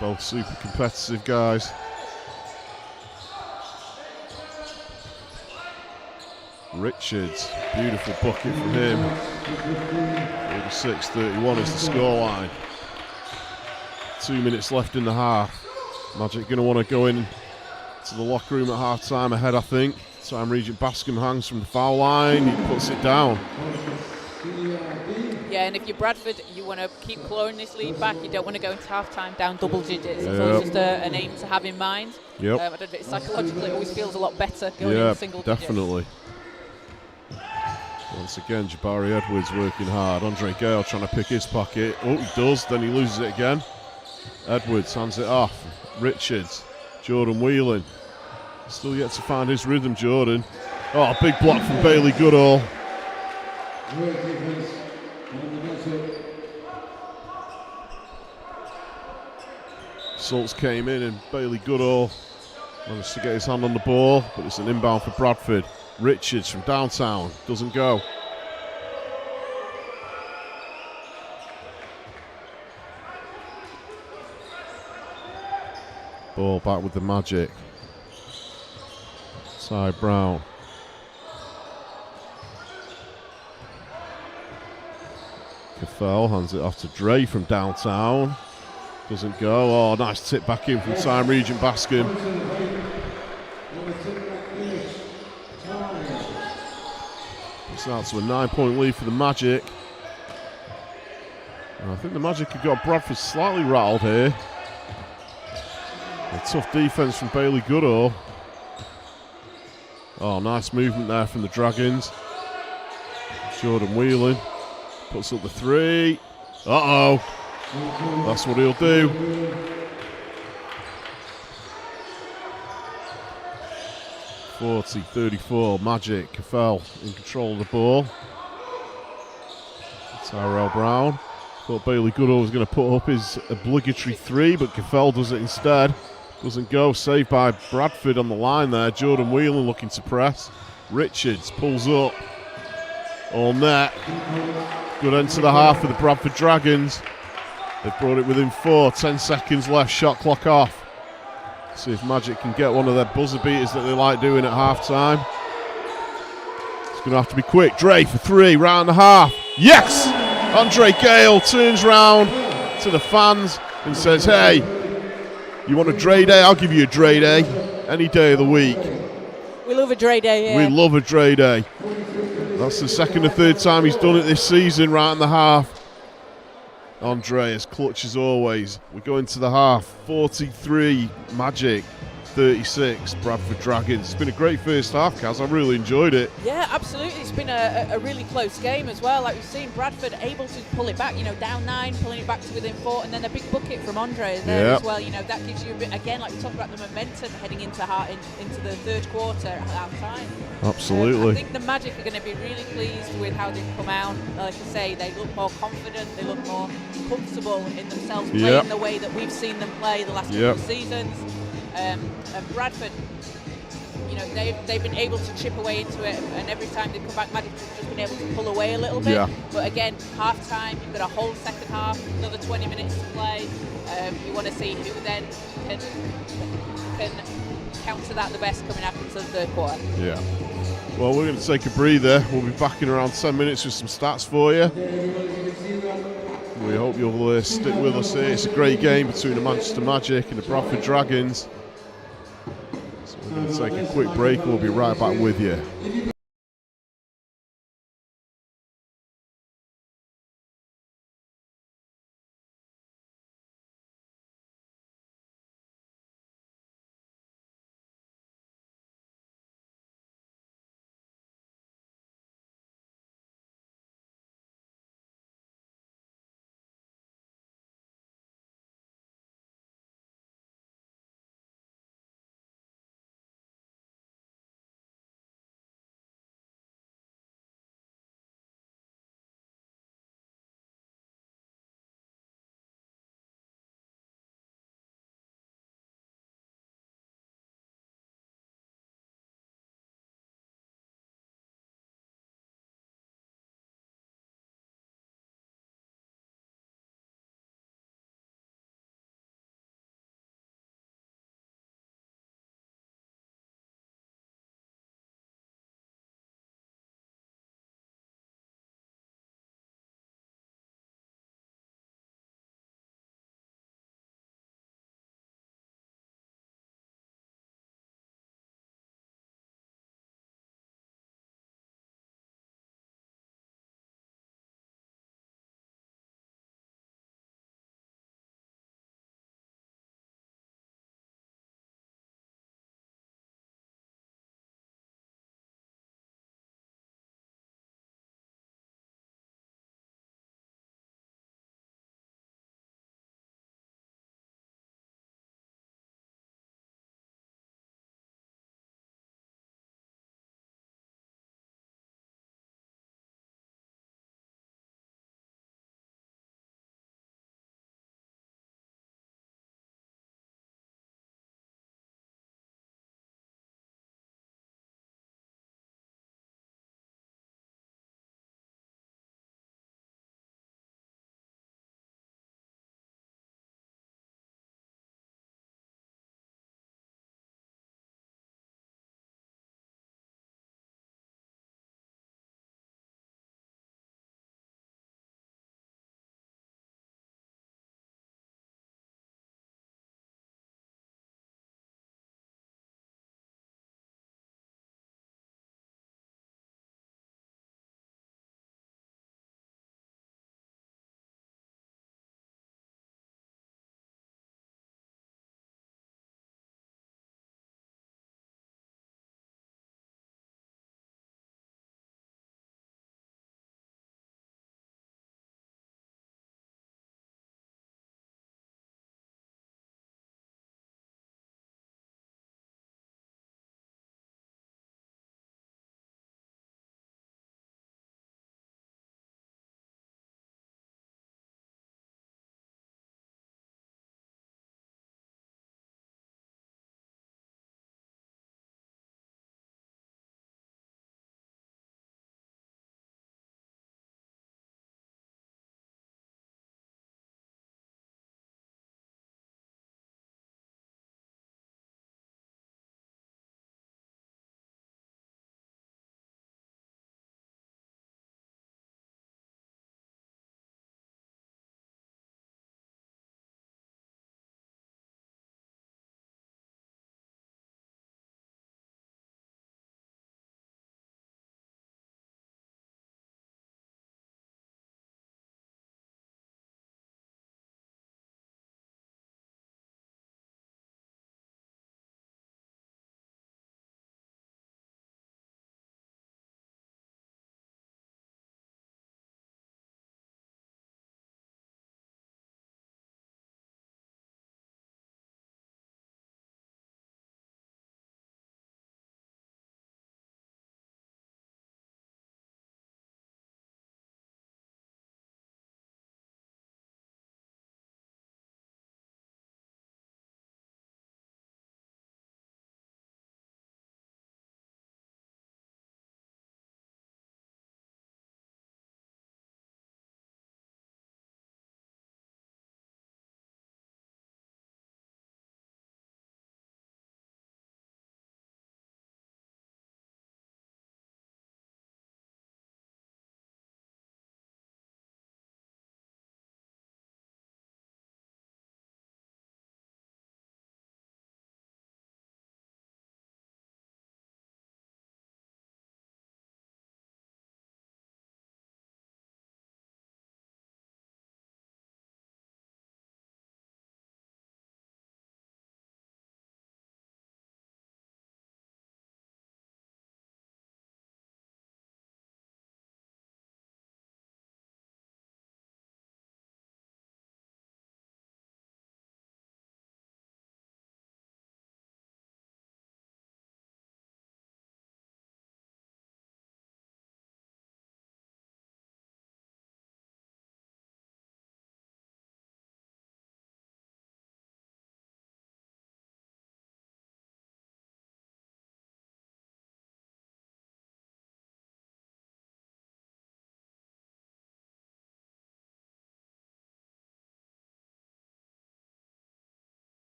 Both super competitive guys. Richards, beautiful bucket from him. 46-31 is the scoreline. 2 minutes left in the half. Magic going to want to go in to the locker room at half time ahead, I think. Time Regent Bascom hangs from the foul line. He puts it down. Yeah, and if you're Bradford, you want to keep clawing this lead back. You don't want to go into half-time down double digits. It's always just an aim to have in mind. Yep. I don't know, psychologically, it always feels a lot better going in single digits. Definitely. Once again, Jabari Edwards working hard. Andre Gale trying to pick his pocket. Oh, he does, then he loses it again. Edwards hands it off. Richards. Jordan Whelan. Still yet to find his rhythm, Jordan. Oh, big block from Bailey Goodall. Salts came in and Bailey Goodall managed to get his hand on the ball, but it's an inbound for Bradford. Richards from downtown, doesn't go. Ball back with the Magic. Ty Brown. Caffell hands it off to Dre from downtown. Doesn't go. Oh, nice tip back in from Time Regent Bascom. It's out to a 9-point lead for the Magic. And I think the Magic have got Bradford slightly rattled here. A tough defense from Bailey Goodall. Oh, nice movement there from the Dragons. Jordan Whelan puts up the three. Uh-oh. That's what he'll do. (40-34) Magic. Caffell in control of the ball. Tyrell Brown. Thought Bailey Goodall was going to put up his obligatory three, but Caffell does it instead. Doesn't go. Saved by Bradford on the line there. Jordan Whelan looking to press. Richards pulls up. All net. Good end to the half for the Bradford Dragons. They've brought it within 4. 10 seconds left. Shot clock off. See if Magic can get one of their buzzer beaters that they like doing at half time. It's going to have to be quick. Dre for 3. Round the half. Yes! Andre Gale turns round to the fans and says, hey, you want a Dre day? I'll give you a Dre day. Any day of the week. We love a Dre day, yeah. We love a Dre day. That's the second or third time he's done it this season, right in the half. Andre as clutch as always. We go into the half. 43 Magic. 36, Bradford Dragons. It's been a great first half, Kaz. I really enjoyed it. Yeah, absolutely. It's been a really close game as well. Like we've seen Bradford able to pull it back, down 9, pulling it back to within 4, and then a big bucket from Andre there as well. That gives you a bit, again, like we talked about the momentum heading into the third quarter at half time. Absolutely. I think the Magic are going to be really pleased with how they've come out. Like I say, they look more confident, they look more comfortable in themselves, playing the way that we've seen them play the last couple of seasons. And Bradford, they've been able to chip away into it, and every time they've come back, Magic have just been able to pull away a little bit. Yeah. But again, half time, you've got a whole second half, another 20 minutes to play. You want to see who then can counter that the best coming out into the third quarter. Yeah. Well, we're going to take a breather. We'll be back in around 10 minutes with some stats for you. We hope you'll stick with us here. It's a great game between the Manchester Magic and the Bradford Dragons. So we're going to take a quick break and we'll be right back with you.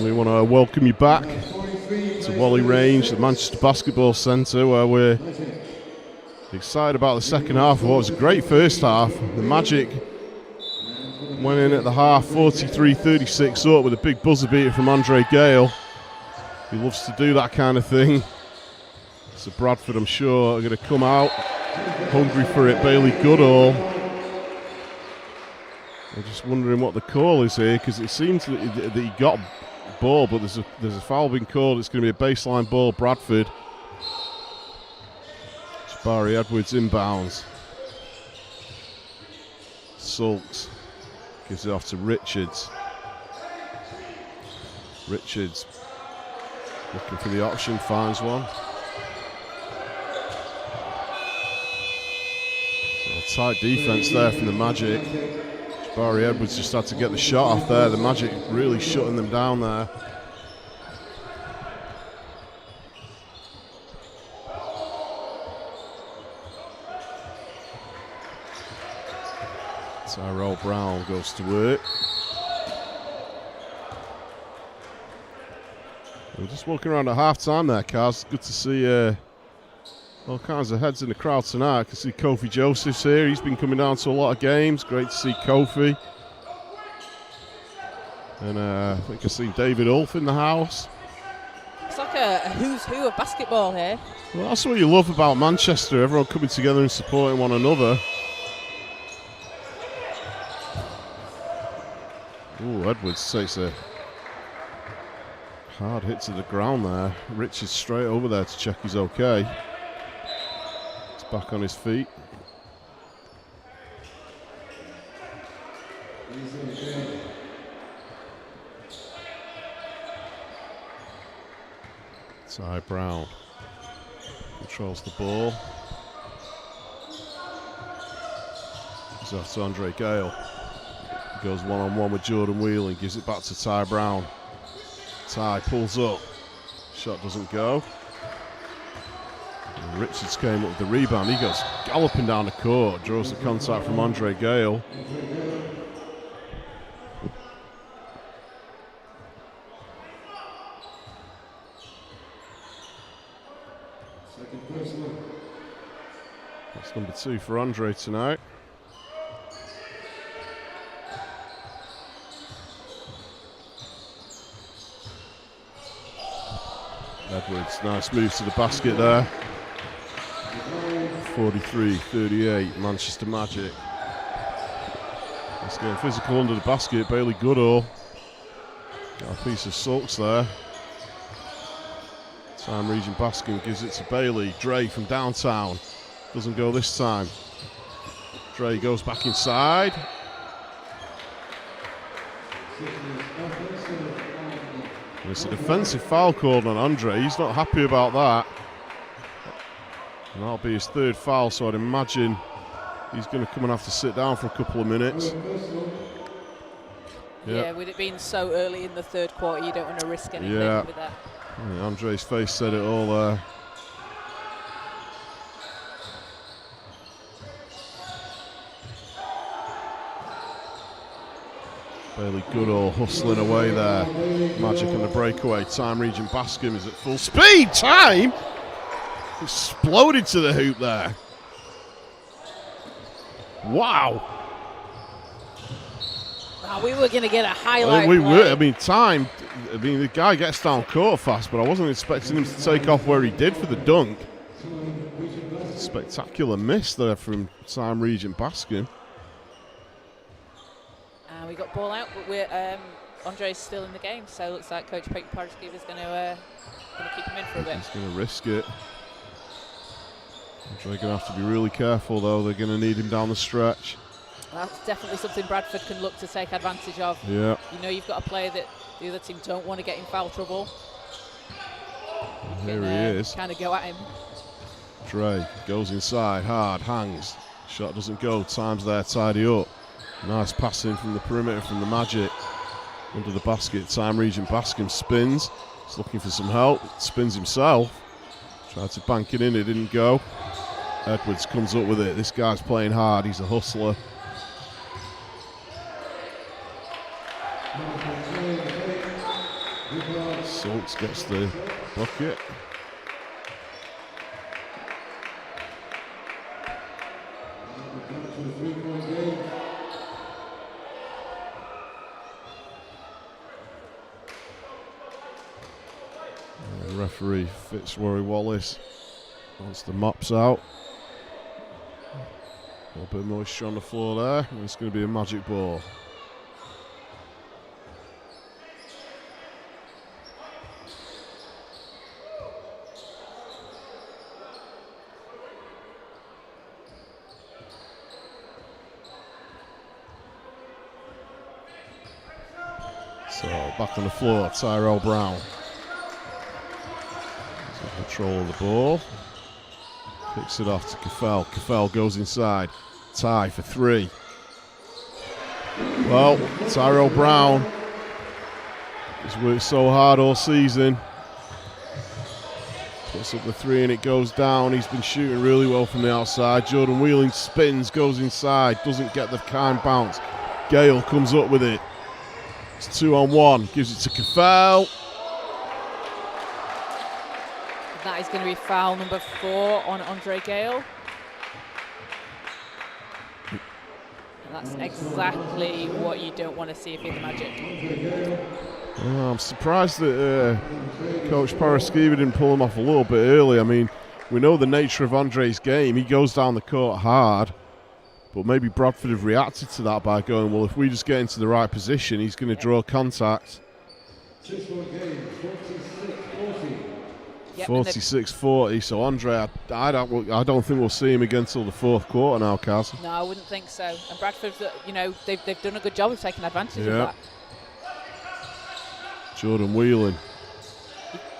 We want to welcome you back to Whalley Range, the Manchester Basketball Centre, where we're excited about the second half of what was a great first half. The Magic went in at the half 43-36 up with a big buzzer beater from Andre Gale. He loves to do that kind of thing. So Bradford, I'm sure, are going to come out hungry for it. Bailey Goodall. I'm just wondering what the call is here, because it seems that he got a ball, but there's a foul being called. It's going to be a baseline ball, Bradford. Jabari Edwards inbounds. Sulks gives it off to Richards. Richards looking for the option, finds one. Tight defense there from the Magic. Jabari Edwards just had to get the shot off there. The Magic really shutting them down there. Tyrell Brown goes to work. We're just walking around at half-time there, Kaz. Good to see all kinds of heads in the crowd tonight. I can see Kofi Joseph's here. He's been coming down to a lot of games. Great to see Kofi. And I think I've seen David Ulf in the house. It's like a who's who of basketball here. Well, that's what you love about Manchester. Everyone coming together and supporting one another. Ooh, Edwards takes a hard hit to the ground there. Richards straight over there to check he's okay. Back on his feet. Ty Brown controls the ball. He's off to Andre Gale. He goes one-on-one with Jordan Wheeling, gives it back to Ty Brown. Ty pulls up. Shot doesn't go. Richards came up with the rebound. He goes galloping down the court, draws the contact from Andre Gale. That's number 2 for Andre tonight. Edwards, nice move to the basket there. 43-38, Manchester Magic. It's getting physical under the basket. Bailey Goodall got a piece of sulks there. Time Region Baskin gives it to Bailey. Dre from downtown. Doesn't go this time. Dre goes back inside. And it's a defensive foul called on Andre. He's not happy about that. And that'll be his 3rd foul, so I'd imagine he's going to come and have to sit down for a couple of minutes. Yeah, with it being so early in the 3rd quarter, you don't want to risk anything with that. Yeah, Andre's face said it all there. Bailey Goodall hustling away there. Magic on the breakaway. Time Region Baskin is at full speed. Time! Exploded to the hoop there. Wow. We were going to get a highlight. We were. I mean, Time. I mean, the guy gets down court fast, but I wasn't expecting him to take off where he did for the dunk. Spectacular miss there from Time Region Baskin. We got ball out, but we're Andre's still in the game, so it looks like Coach Pete Paraskew is going to keep him in for a bit. He's going to risk it. They're going to have to be really careful, though. They're going to need him down the stretch. That's definitely something Bradford can look to take advantage of. Yeah. You know you've got a player that the other team don't want to get in foul trouble. Here he is. Kind of go at him. Dre goes inside, hard, hangs. Shot doesn't go. Time's there, tidy up. Nice passing from the perimeter from the Magic. Under the basket, Time Region Baskin spins. He's looking for some help. Spins himself. Tried to bank it in, it didn't go. Edwards comes up with it. This guy's playing hard. He's a hustler. Schultz gets the bucket. Referee Fitzroy Wallace wants the mops out. A little bit of moisture on the floor there, and it's going to be a magic ball. So back on the floor, Tyrell Brown. Control of the ball. Picks it off to Caffell. Caffell goes inside. Ty for three. Well, Tyrell Brown has worked so hard all season. Puts up the three and it goes down. He's been shooting really well from the outside. Jordan Wheeling spins, goes inside, doesn't get the kind bounce. Gale comes up with it. It's 2-on-1, gives it to Caffell. That is going to be foul number 4 on Andre Gale. And that's exactly what you don't want to see if you're the Magic. I'm surprised that Coach Paraskiva didn't pull him off a little bit early. I mean, we know the nature of Andre's game. He goes down the court hard, but maybe Bradford have reacted to that by going, well, if we just get into the right position, he's going to draw contact. 46-40, so Andre, I don't think we'll see him again till the fourth quarter now, Kaz. No, I wouldn't think so. And Bradford, they've done a good job of taking advantage of that. Jordan Wheeling.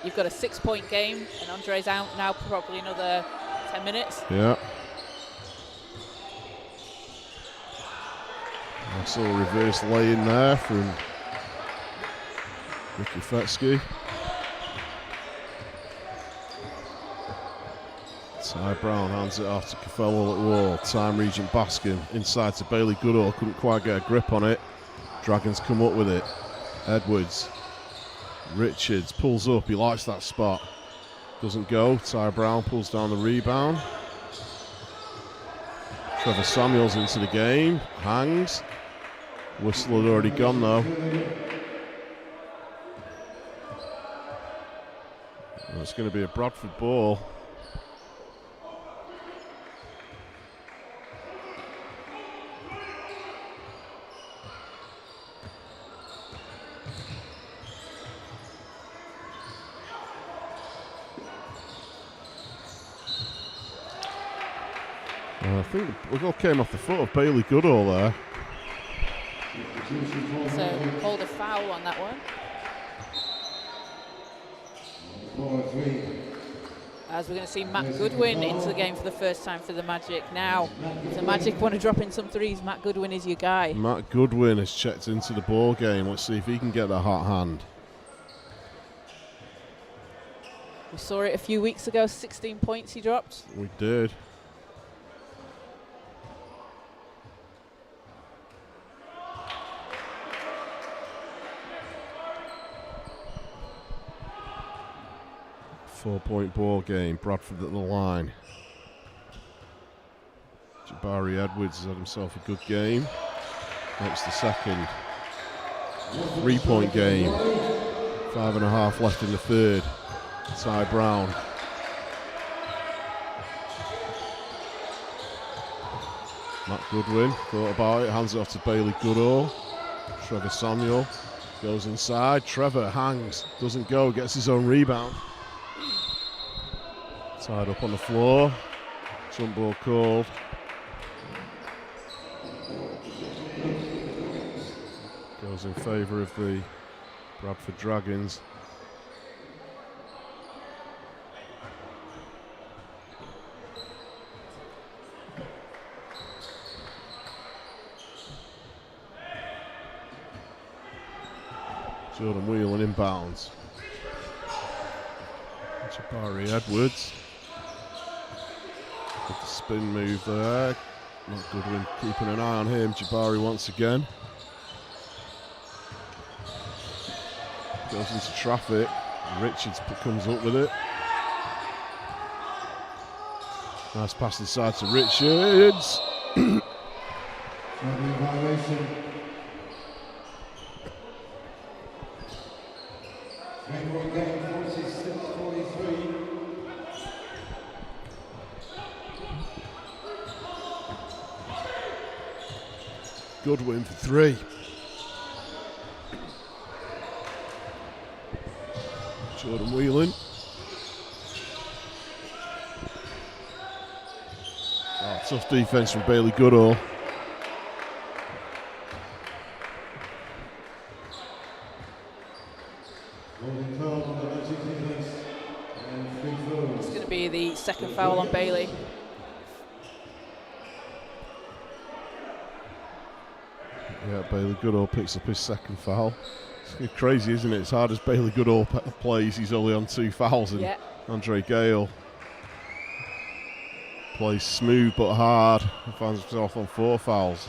You've got a 6-point game, and Andre's out now for probably another 10 minutes. Yeah. I saw a reverse lay-in there from Ricky Fetsky. Ty Brown hands it off to Caffell at wall. Time Regent Baskin inside to Bailey Goodall. Couldn't quite get a grip on it. Dragons come up with it. Edwards. Richards pulls up. He likes that spot. Doesn't go. Ty Brown pulls down the rebound. Trevor Samuels into the game. Hangs. Whistle had already gone though. And it's going to be a Bradford ball. I think the goal came off the foot of Bailey Goodall there. So hold a foul on that one. As we're going to see Matt Goodwin into the game for the first time for the Magic. Now, if the Magic want to drop in some threes, Matt Goodwin is your guy. Matt Goodwin has checked into the ball game. Let's see if he can get that hot hand. We saw it a few weeks ago, 16 points he dropped. We did. Four-point ball game. Bradford at the line. Jabari Edwards has had himself a good game. That's the second. 3-point game. 5.5 left in the third. Ty Brown. Matt Goodwin thought about it. Hands it off to Bailey Goodall. Trevor Samuel goes inside. Trevor hangs. Doesn't go. Gets his own rebound. Tied up on the floor. Jump ball called. Goes in favour of the Bradford Dragons. Jordan Wheeling inbounds. Jabari Edwards. With the spin move there. Not Goodwin keeping an eye on him. Jabari once again. Goes into traffic. Richards comes up with it. Nice pass inside to Richards. Goodwin for 3. Jordan Whelan. Oh, tough defense from Bailey Goodall. It's going to be the second foul on Bailey. Yeah, Bailey Goodall picks up his second foul. It's crazy, isn't it? As hard as Bailey Goodall plays, he's only on 2 fouls. And Andre Gale plays smooth but hard and finds himself on 4 fouls.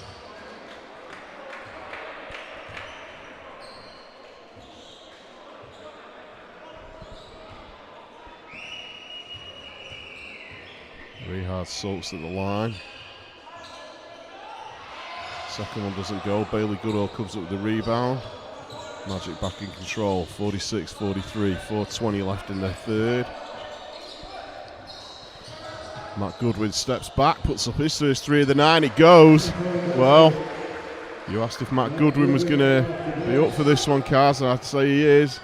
Rehard sulks at the line. Second one doesn't go. Bailey Goodall comes up with the rebound. Magic back in control. 46-43. 4:20 left in their third. Matt Goodwin steps back, puts up his first 3 of the 9. It goes. Well, you asked if Matt Goodwin was going to be up for this one, Kaz, and I'd say he is.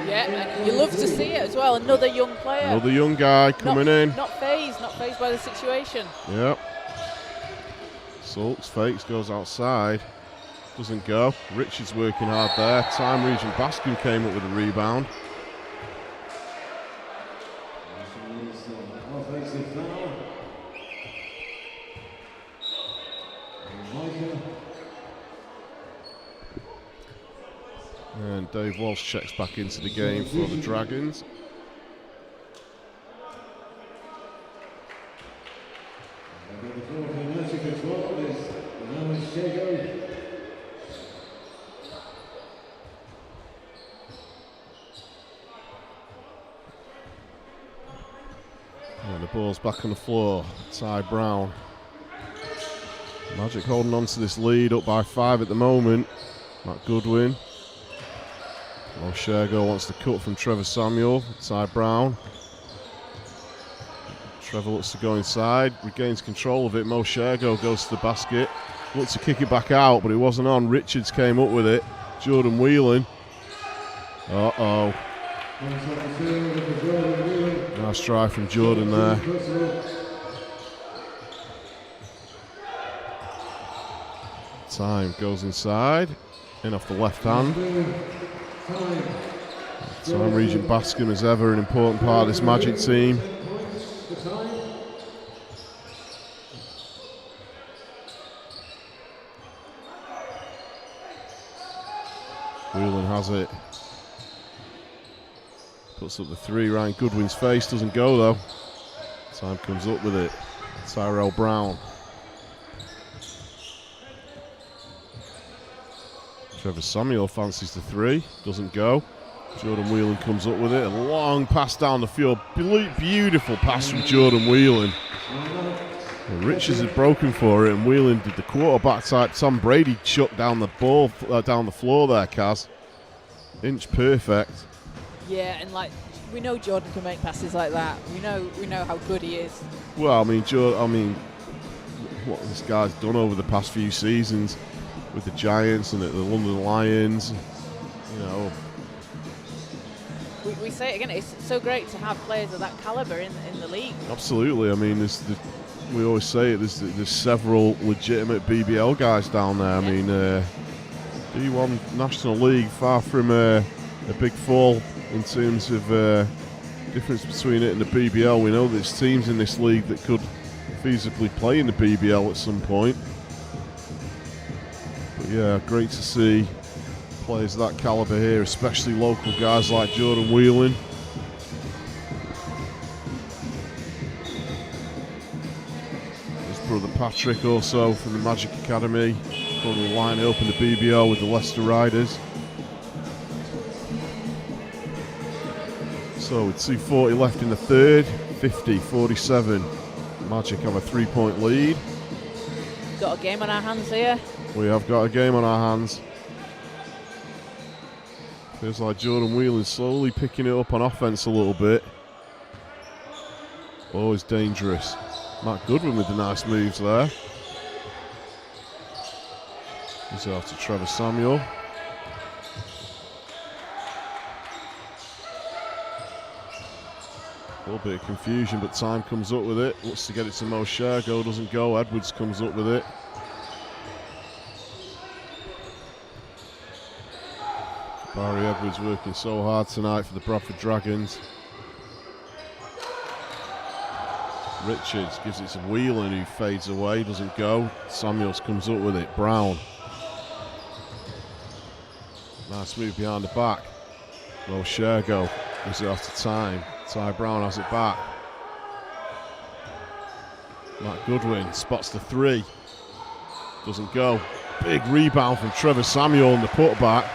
Yeah, and you love to see it as well. Another young player. Another young guy coming in. Not phased by the situation. Yep. Sulks, fakes, goes outside. Doesn't go. Richards working hard there. Time Regent Bascom came up with a rebound. And Dave Walsh checks back into the game for the Dragons. And the ball's back on the floor. Ty Brown. Magic holding on to this lead, up by 5 at the moment. Matt Goodwin. Moshergo wants to cut from Trevor Samuel. Ty Brown. Trevor looks to go inside, regains control of it. Moshergo goes to the basket. Looks to kick it back out, but it wasn't on. Richards came up with it. Jordan Whelan. Uh-oh. Nice try from Jordan there. Time goes inside. In off the left hand. Time Regent Bascom is ever an important part of this Magic team. Whelan has it. Puts up the 3 right in Goodwin's face. Doesn't go though. Time comes up with it. Tyrell Brown. Trevor Samuel fancies the 3. Doesn't go. Jordan Whelan comes up with it. A long pass down the field. Beautiful pass from Jordan Whelan. And Richards had broken for it, and Whelan did the quarterback type Tom Brady chuck down the ball down the floor there, Kaz. Inch perfect. Yeah, and like we know Jordan can make passes like that. We know how good he is. Well, I mean, what this guy's done over the past few seasons with the Giants and the London Lions, you know. We say it again. It's so great to have players of that caliber in the league. Absolutely. I mean, we always say it. There's several legitimate BBL guys down there. I mean, D1 National League, far from a big fall in terms of difference between it and the BBL. We know there's teams in this league that could feasibly play in the BBL at some point. But yeah, great to see players of that caliber here, especially local guys like Jordan Whelan. His brother Patrick also from the Magic Academy, currently lining up in the BBL with the Leicester Riders. So with 2:40 left in the third, 50-47. Magic have a 3-point lead. Got a game on our hands here. We have got a game on our hands. Feels like Jordan Whelan's slowly picking it up on offense a little bit. Always dangerous. Matt Goodwin with the nice moves there. He's off to Trevor Samuel. A little bit of confusion, but time comes up with it. Looks to get it to Mo Shergo, doesn't go. Edwards comes up with it. Barry Edwards working so hard tonight for the Bradford Dragons. Richards gives it to Whelan, who fades away, doesn't go. Samuels comes up with it. Brown. Nice move behind the back. Mo Shergo gives it off to Time. Ty Brown has it back. Matt Goodwin spots the three. Doesn't go. Big rebound from Trevor Samuel in the putback.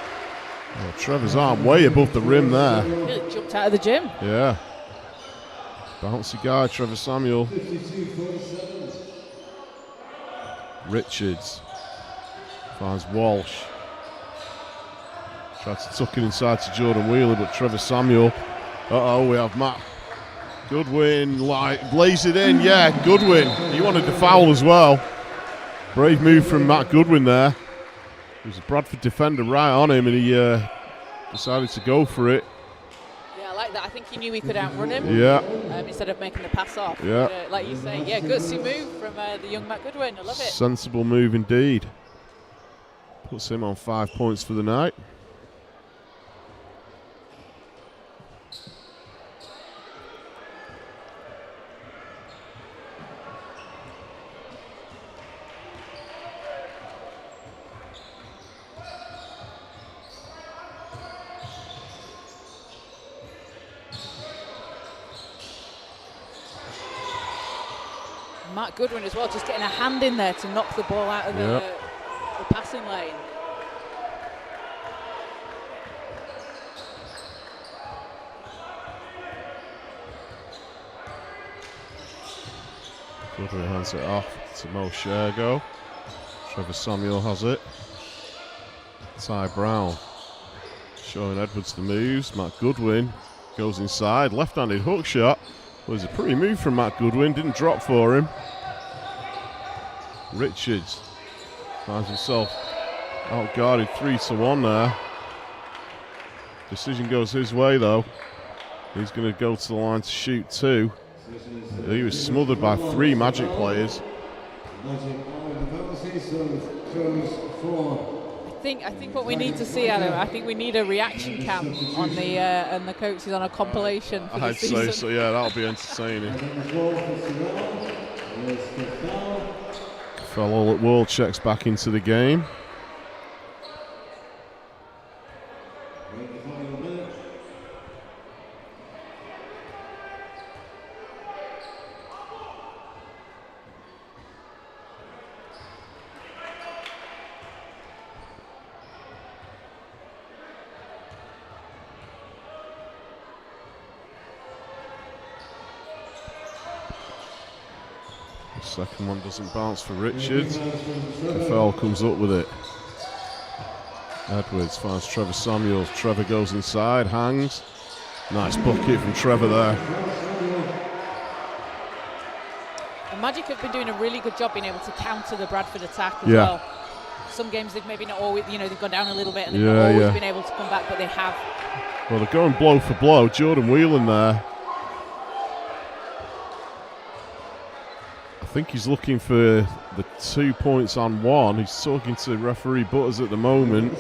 Oh, Trevor's arm way above the rim there. Really jumped out of the gym. Yeah. Bouncy guy, Trevor Samuel. Richards finds Walsh. Tried to tuck it inside to Jordan Wheeler, but Trevor Samuel. We have Matt Goodwin, lays it in. Yeah, Goodwin. He wanted the foul as well. Brave move from Matt Goodwin there. There was a Bradford defender right on him, and he decided to go for it. Yeah, I like that. I think he knew he could outrun him. Yeah. Instead of making the pass off. Yeah. But, like you say, yeah, gutsy move from the young Matt Goodwin. I love it. Sensible move indeed. Puts him on 5 points for the night. Matt Goodwin as well, just getting a hand in there to knock the ball out of the passing lane. Goodwin hands it off to Mo Shergo. Trevor Samuel has it. Ty Brown showing Edwards the moves. Matt Goodwin goes inside, left-handed hook shot. Well, it was a pretty move from Matt Goodwin, didn't drop for him. Richards finds himself outguarded 3-1 there. Decision goes his way though. He's going to go to the line to shoot 2. He was smothered by 3 Magic players. I think what we need to see, Adam, I think we need a reaction cam on the coaches on a compilation for I'd the season. say so, yeah, that'll be entertaining. Fellow at World checks back into the game. Second one doesn't bounce for Richards. Caffell comes up with it. Edwards finds Trevor Samuels. Trevor goes inside, hangs. Nice bucket from Trevor there. And Magic have been doing a really good job being able to counter the Bradford attack as well. Some games they've maybe not always, they've gone down a little bit and they've not always been able to come back, but they have. Well, they're going blow for blow. Jordan Whelan there. I think he's looking for the 2 points on 1. He's talking to referee Butters at the moment.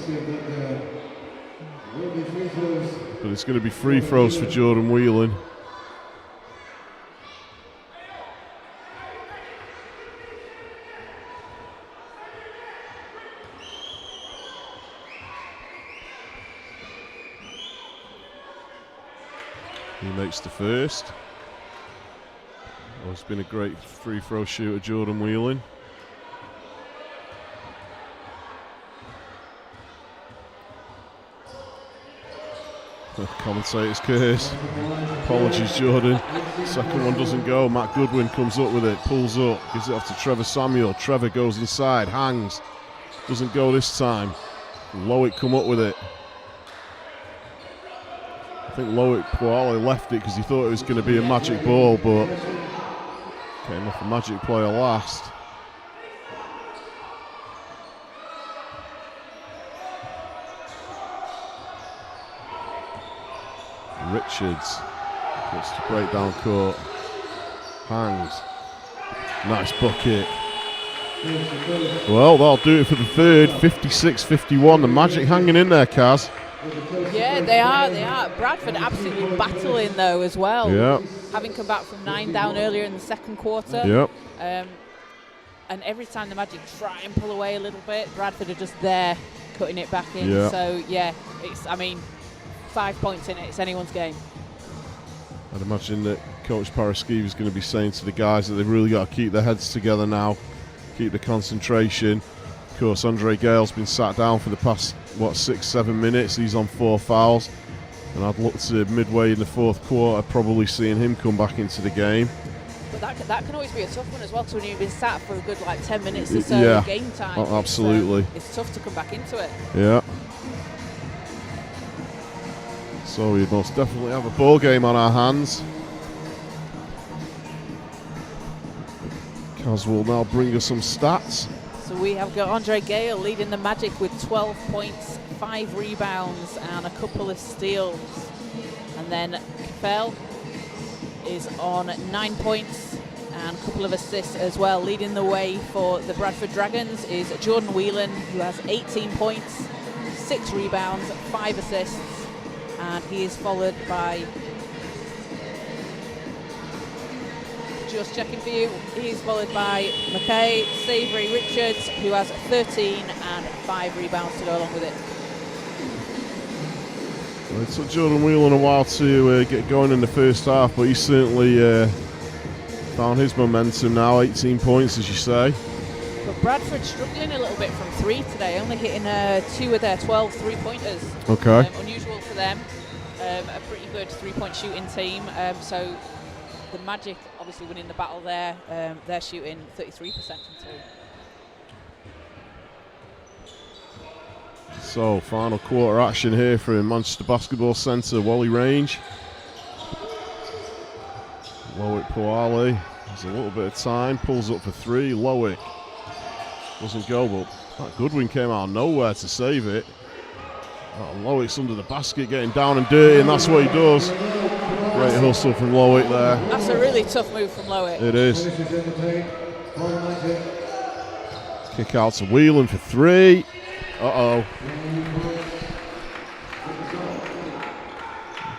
But it's going to be free throws for Jordan Whelan. He makes the first. Oh, it's been a great free throw shooter, Jordan Whelan. Commentator's curse. Apologies, Jordan. Second one doesn't go. Matt Goodwin comes up with it, pulls up, gives it off to Trevor Samuel. Trevor goes inside, hangs. Doesn't go this time. Lowick come up with it. I think Lowick Poale left it because he thought it was going to be a magic ball, but came off a magic player last. Richards gets to break down court. Hangs. Nice bucket. Well, that'll do it for the third. 56-51. The Magic hanging in there, Kaz. Yeah, they are. Bradford absolutely battling though as well. Yeah. Having come back from 9 down earlier in the second quarter. Yep. And every time the Magic try and pull away a little bit, Bradford are just there cutting it back in. Yeah. So yeah, it's 5 points in it, it's anyone's game. I'd imagine that Coach Paraskivi is going to be saying to the guys that they've really got to keep their heads together now, keep the concentration. Of course, Andre Gale's been sat down for the past, 6-7 minutes. He's on 4 fouls. And I'd look to midway in the fourth quarter, probably seeing him come back into the game. But that can always be a tough one as well, because when you've been sat for a good 10 minutes or so in game time. Oh, absolutely. It's tough to come back into it. Yeah. So we most definitely have a ball game on our hands. Kaz will now bring us some stats. So we have got Andre Gale leading the Magic with 12 points, 5 rebounds and a couple of steals. And then Kafel is on 9 points and a couple of assists as well. Leading the way for the Bradford Dragons is Jordan Whelan, who has 18 points, 6 rebounds, 5 assists. And he is followed by, just checking for you, he is followed by McKay Savory Richards, who has 13 and 5 rebounds to go along with it. Well, it took Jordan Whelan a while to get going in the first half, but he certainly found his momentum now. 18 points, as you say. But Bradford struggling a little bit from 3 today, only hitting 2 of their 12 three-pointers. Okay. Unusual for them. A pretty good 3-point shooting team. So the Magic obviously winning the battle there. They're shooting 33% from 2. So, final quarter action here for Manchester Basketball Centre, Wally Range. Lowick Poale has a little bit of time, pulls up for 3. Lowick doesn't go, but that Goodwin came out of nowhere to save it. Lowick's under the basket, getting down and dirty, and that's what he does. Great hustle from Lowick there. That's a really tough move from Lowick. It is. Kick out to Whelan for 3. Uh-oh.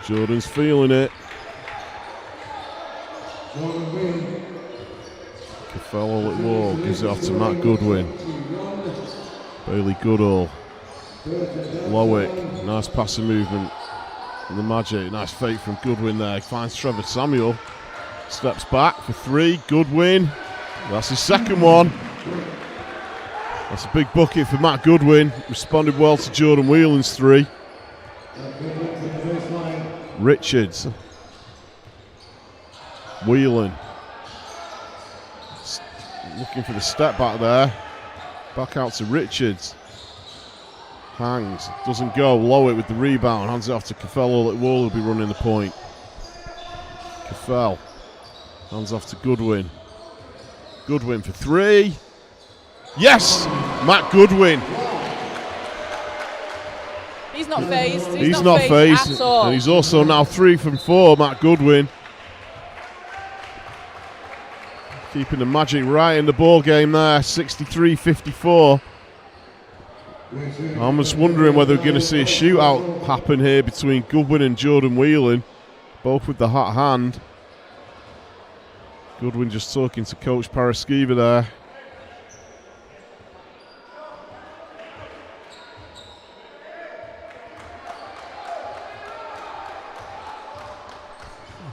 Jordan's feeling it. Cafello at wall, gives it off to Matt Goodwin. Bailey Goodall. Lowick, nice passing movement from the Magic. Nice fake from Goodwin there. Finds Trevor Samuel. Steps back for 3. Goodwin. That's his second one. That's a big bucket for Matt Goodwin. Responded well to Jordan Whelan's 3. Richards. Whelan. Looking for the step back there. Back out to Richards. Hangs. Doesn't go. Lowick with the rebound. Hands it off to Cafello. Wall will be running the point. Cafel. Hands off to Goodwin. Goodwin for 3. Yes! Matt Goodwin. He's not phased. He's not phased at all. And he's also now 3 from 4, Matt Goodwin. Keeping the Magic right in the ball game there, 63-54. I'm just wondering whether we're going to see a shootout happen here between Goodwin and Jordan Whelan, both with the hot hand. Goodwin just talking to Coach Paraskiva there.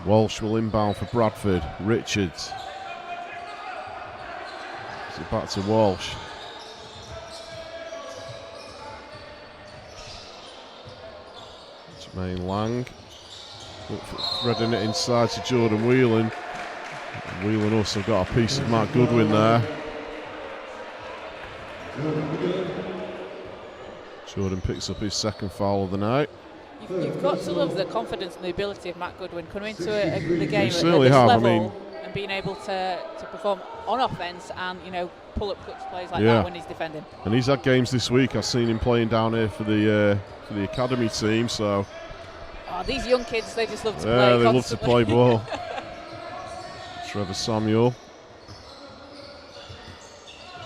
Walsh will inbound for Bradford. Richards. So back to Walsh. Jermaine Lang. Threading it inside to Jordan Whelan. Whelan also got a piece of Matt Goodwin there. Jordan picks up his second foul of the night. You've got to love the confidence and the ability of Matt Goodwin coming into the game at this certainly have, level, and being able to perform on offense and, you know, pull up clutch plays like that when he's defending. And he's had games this week. I've seen him playing down here for the academy team. So these young kids, they just love to play. Yeah, they constantly. love to play ball. Trevor Samuel.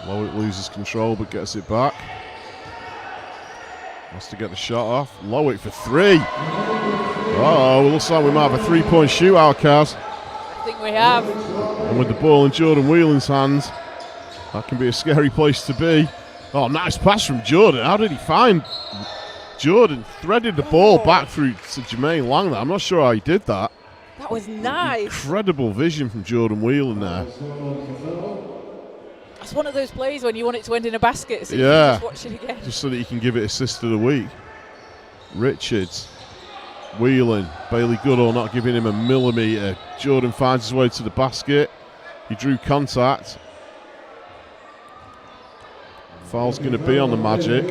Lowick loses control but gets it back. Has to get the shot off. Lowick for three. Uh-oh, looks like we might have a three-point shootout, Kaz. I think we have. And with the ball in Jordan Whelan's hands, that can be a scary place to be. Oh, nice pass from Jordan. How did he find Jordan? Threaded the ball back through to Jermaine Lang there. I'm not sure how he did that. That was nice. Incredible vision from Jordan Whelan there. It's one of those plays when you want it to end in a basket, so you Yeah. can just watch it again. Just so that you can give it assist of the week. Richards, Whelan, Bailey Goodall not giving him a millimetre. Jordan finds his way to the basket. He drew contact. Foul's going to be on the Magic.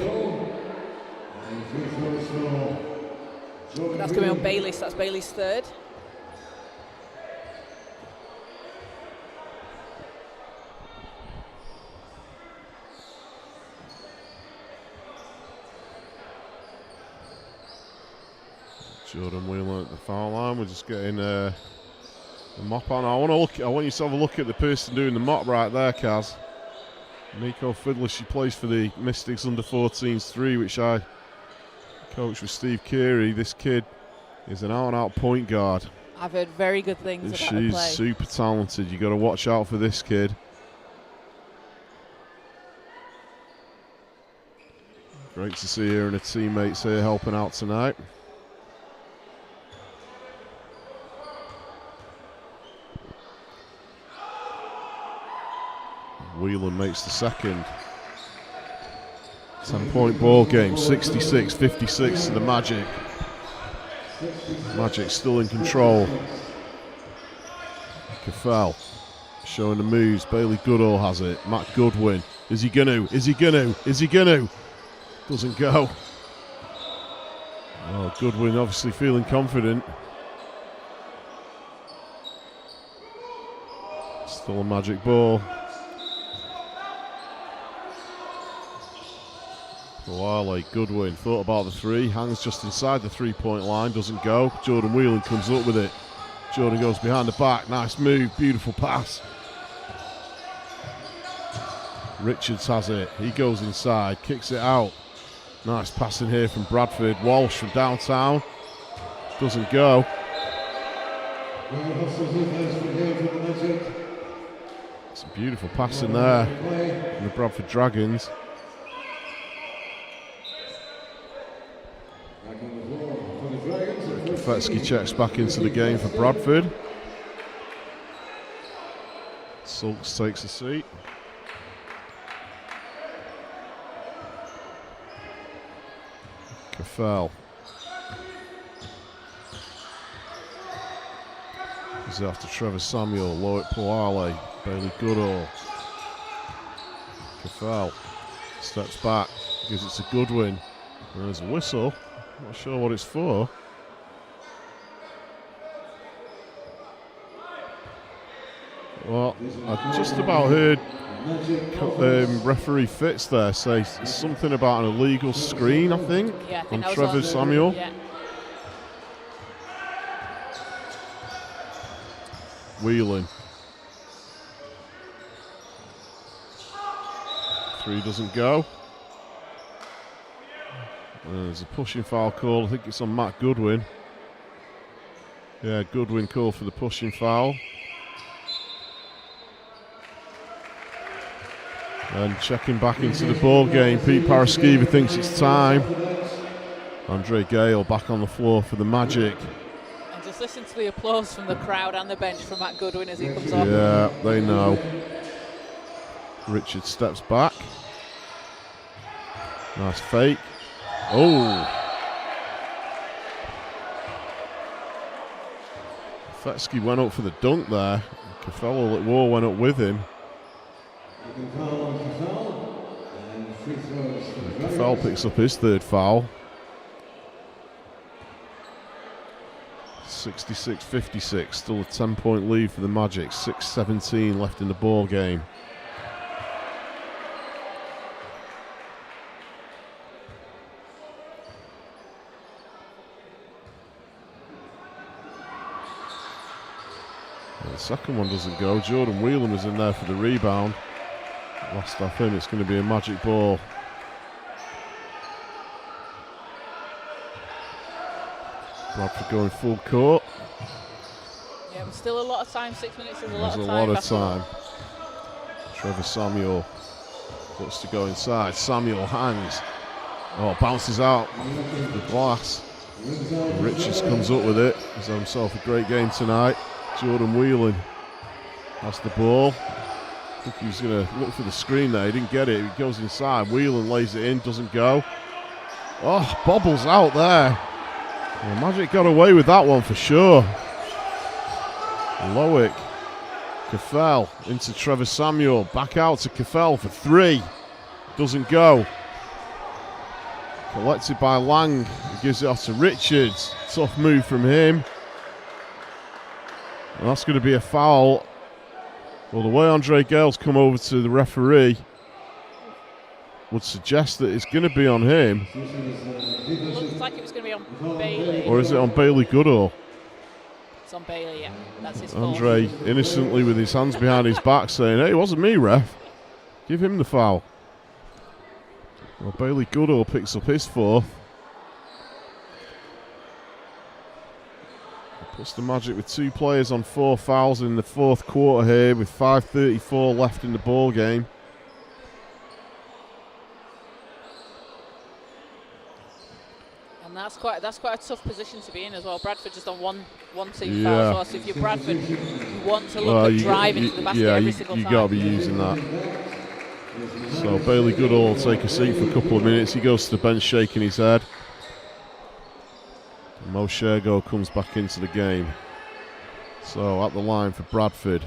That's coming on Bailey, so that's Bailey's third. Jordan Whelan at the foul line. We're just getting the mop on. I want you to have a look at the person doing the mop right there, Kaz. Nico Fiddler, she plays for the Mystics under 14s 3, which I coach with Steve Keary. This kid is an out-and-out point guard. I've heard very good things about the She's play. super talented. You got to watch out for this kid. Great to see her and her teammates here helping out tonight. Whelan makes the second. 10-point ball game, 66-56 to the Magic. Magic still in control. Caffell showing the moves. Bailey Goodall has it. Matt Goodwin. Is he gonna? Is he gonna? Is he gonna? Doesn't go. Oh, Goodwin obviously feeling confident. Still a Magic ball. Wale, Goodwin thought about the three, hangs just inside the three-point line, doesn't go. Jordan Whelan comes up with it. Jordan goes behind the back, nice move, beautiful pass. Richards has it, he goes inside, kicks it out. Nice passing here from Bradford. Walsh from downtown, doesn't go. It's a beautiful passing there from the Bradford Dragons. Fetsky checks back into the game for Bradford. Sulks takes a seat. Caffell. He's after Trevor Samuel, Loic Puale, Bailey Goodall. Caffell steps back, gives it to Goodwin. And there's a whistle. Not sure what it's for. Well, I just about heard referee Fitz there say something about an illegal screen, I think on Trevor Samuel. Yeah. Whelan. Three doesn't go. There's a pushing foul call. I think it's on Matt Goodwin. Yeah, Goodwin called for the pushing foul. And checking back into the ball game, Pete Paraskiva thinks it's time. Andre Gale back on the floor for the Magic. And just listen to the applause from the crowd and the bench from Matt Goodwin as he comes on. Yeah, they know. Richard steps back. Nice fake. Oh. Fetsky went up for the dunk there. Cafello went up with him. Cafello picks up his third foul. 66-56, still a 10-point lead for the Magic. 6:17 left in the ball game. The second one doesn't go. Jordan Whelan was in there for the rebound. Last off him, it's going to be a Magic ball. Bradford going full court. Yeah, but still a lot of time. 6 minutes is a lot There's of time. a lot of time. Trevor Samuel looks to go inside. Samuel hangs. Oh, bounces out the glass. Richards comes up with it. He's had himself a great game tonight. Jordan Whelan has the ball. I think he was going to look for the screen there. He didn't get it. He goes inside. Whelan lays it in. Doesn't go. Oh, bobbles out there. Well, Magic got away with that one for sure. Lowick. Caffell into Trevor Samuel. Back out to Caffell for three. Doesn't go. Collected by Lang. He gives it off to Richards. Tough move from him. And that's going to be a foul. Well, the way Andre Gale's come over to the referee would suggest that it's going to be on him. Looks like it was going to be on Bailey. Or is it on Bailey Goodall? It's on Bailey, yeah. That's his fault. Andre innocently with his hands behind his back saying, hey, it wasn't me, ref. Give him the foul. Well, Bailey Goodall picks up his fourth. Puts the Magic with two players on 4 fouls in the fourth quarter here with 5:34 left in the ball game. And that's quite a tough position to be in as well. Bradford just on one team foul as well. So if you're Bradford, you want to look at driving to the basket every single time. You got to be using that. So Bailey Goodall will take a seat for a couple of minutes. He goes to the bench shaking his head. Mo Shergo comes back into the game. So at the line for Bradford,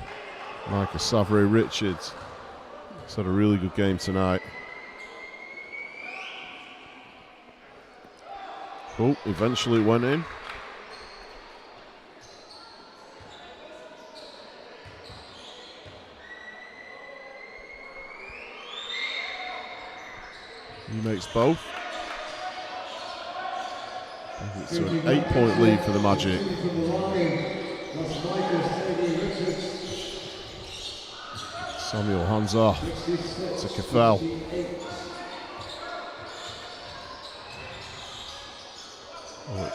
Michael Savary Richards. He's had a really good game tonight. Oh, eventually it went in. He makes both. It's an 8-point lead for the Magic. Samuel hands off to Caffell.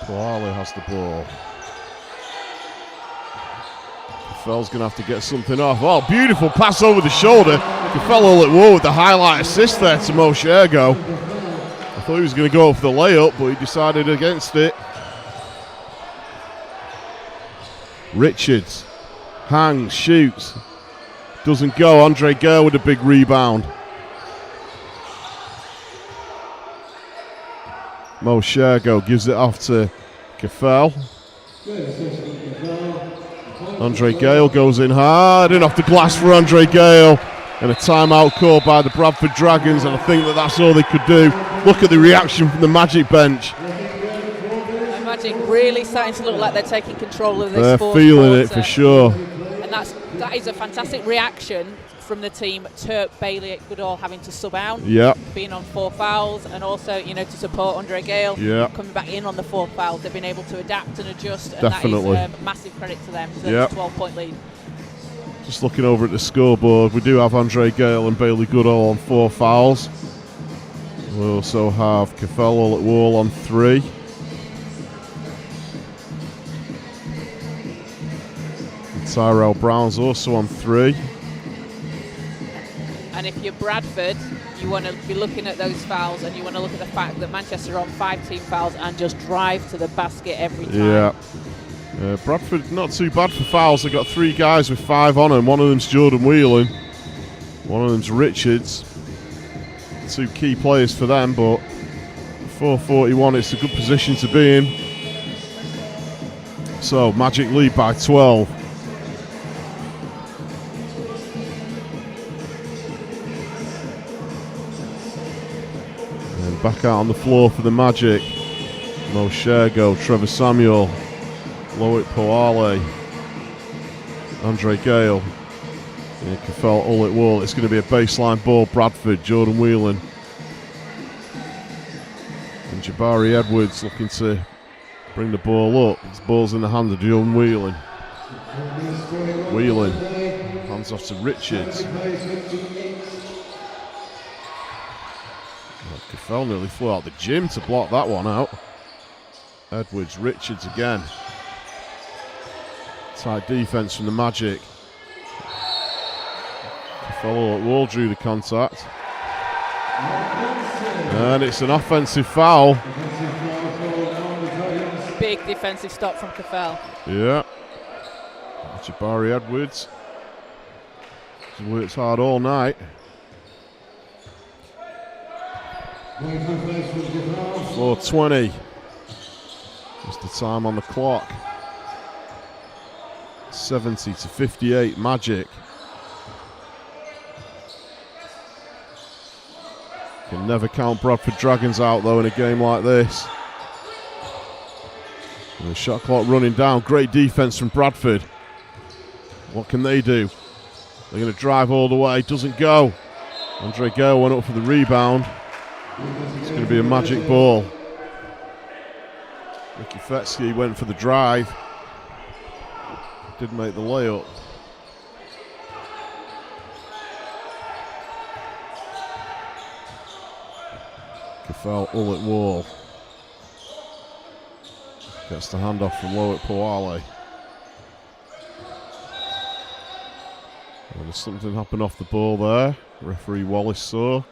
Poale has the ball. Caffell's going to have to get something off. Oh, beautiful pass over the shoulder. Caffell all at war with the highlight assist there to Mo Shergo. I thought he was going to go for the layup, but he decided against it. Richards hangs, shoots, doesn't go. Andre Gale with a big rebound. Mo Shergo gives it off to Caffell. Andre Gale goes in hard, in off the glass for Andre Gale. And a timeout called by the Bradford Dragons, and I think that's all they could do. Look at the reaction from the Magic bench. The Magic really starting to look like they're taking control of this. They're fourth feeling quarter. it for sure. And that is a fantastic reaction from the team to Bailey Goodall having to sub out, being on 4 fouls, and also to support Andre Gale coming back in on the 4th foul. They've been able to adapt and adjust, and Definitely. that is massive credit to them. So it's a 12-point lead. Just looking over at the scoreboard, we do have Andre Gale and Bailey Goodall on 4 fouls. We also have Caffell at Wall on 3. And Tyrell Brown's also on 3. And if you're Bradford, you want to be looking at those fouls, and you want to look at the fact that Manchester are on 5 team fouls and just drive to the basket every time. Yeah. Bradford not too bad for fouls. They've got 3 guys with 5 on them. One of them's Jordan Whelan. One of them's Richards. 2 key players for them, but 4:41, it's a good position to be in. So Magic lead by 12. And back out on the floor for the Magic. Mo Shergo, Trevor Samuel, Loic Poale, Andre Gale, Kafel Ullit Wall. It's going to be a baseline ball. Bradford, Jordan Whelan. And Jabari Edwards looking to bring the ball up. His ball's in the hand of Jordan Whelan. Whelan hands off to Richards. Kafel nearly flew out the gym to block that one out. Edwards, Richards again. Tight defense from the Magic. Kafel at Wall drew the contact. And it's an offensive foul. Big defensive stop from Kafel. Yeah. Jabari Edwards. He's worked hard all night. 4:20. Just the time on the clock. 70-58 Magic. Can never count Bradford Dragons out though in a game like this. And the shot clock running down. Great defense from Bradford. What can they do? They're going to drive all the way. Doesn't go. Andre Gale went up for the rebound. It's going to be a Magic ball. Ricky Fetsky went for the drive. Didn't make the layup. Kafel Ullit Wall. Gets the handoff from Loic Poale. There's something happened off the ball there. Referee Wallace saw.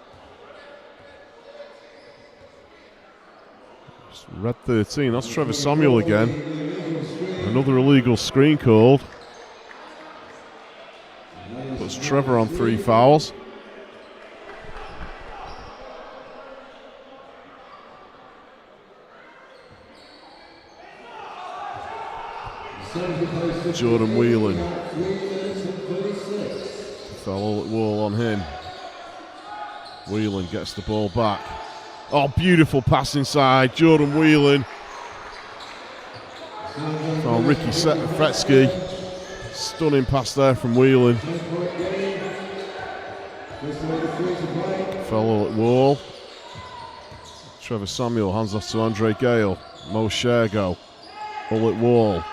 Red 13, that's Trevor Samuel again. Another illegal screen called. Puts Trevor on 3 fouls. Jordan Whelan. Fell all at Wall on him. Whelan gets the ball back. Oh, beautiful pass inside. Jordan Whelan. Oh, Ricky Fretsky. Stunning pass there from Whelan. Fell all at Wall. Trevor Samuel hands off to Andre Gale. Mo Shergo. All at Wall.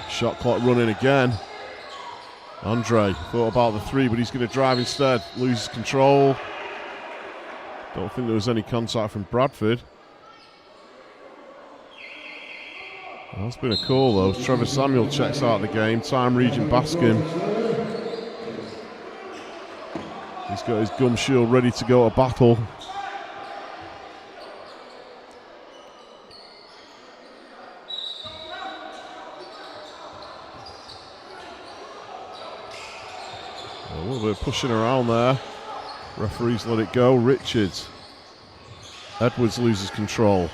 Shot clock running again. Andre thought about the 3, but he's going to drive instead. Loses control. Don't think there was any contact from Bradford. That's been a call though. Trevor Samuel checks out the game. Time Regent Baskin. He's got his gum shield ready to go to battle. A little bit of pushing around there. Referees let it go. Richards. Edwards loses control.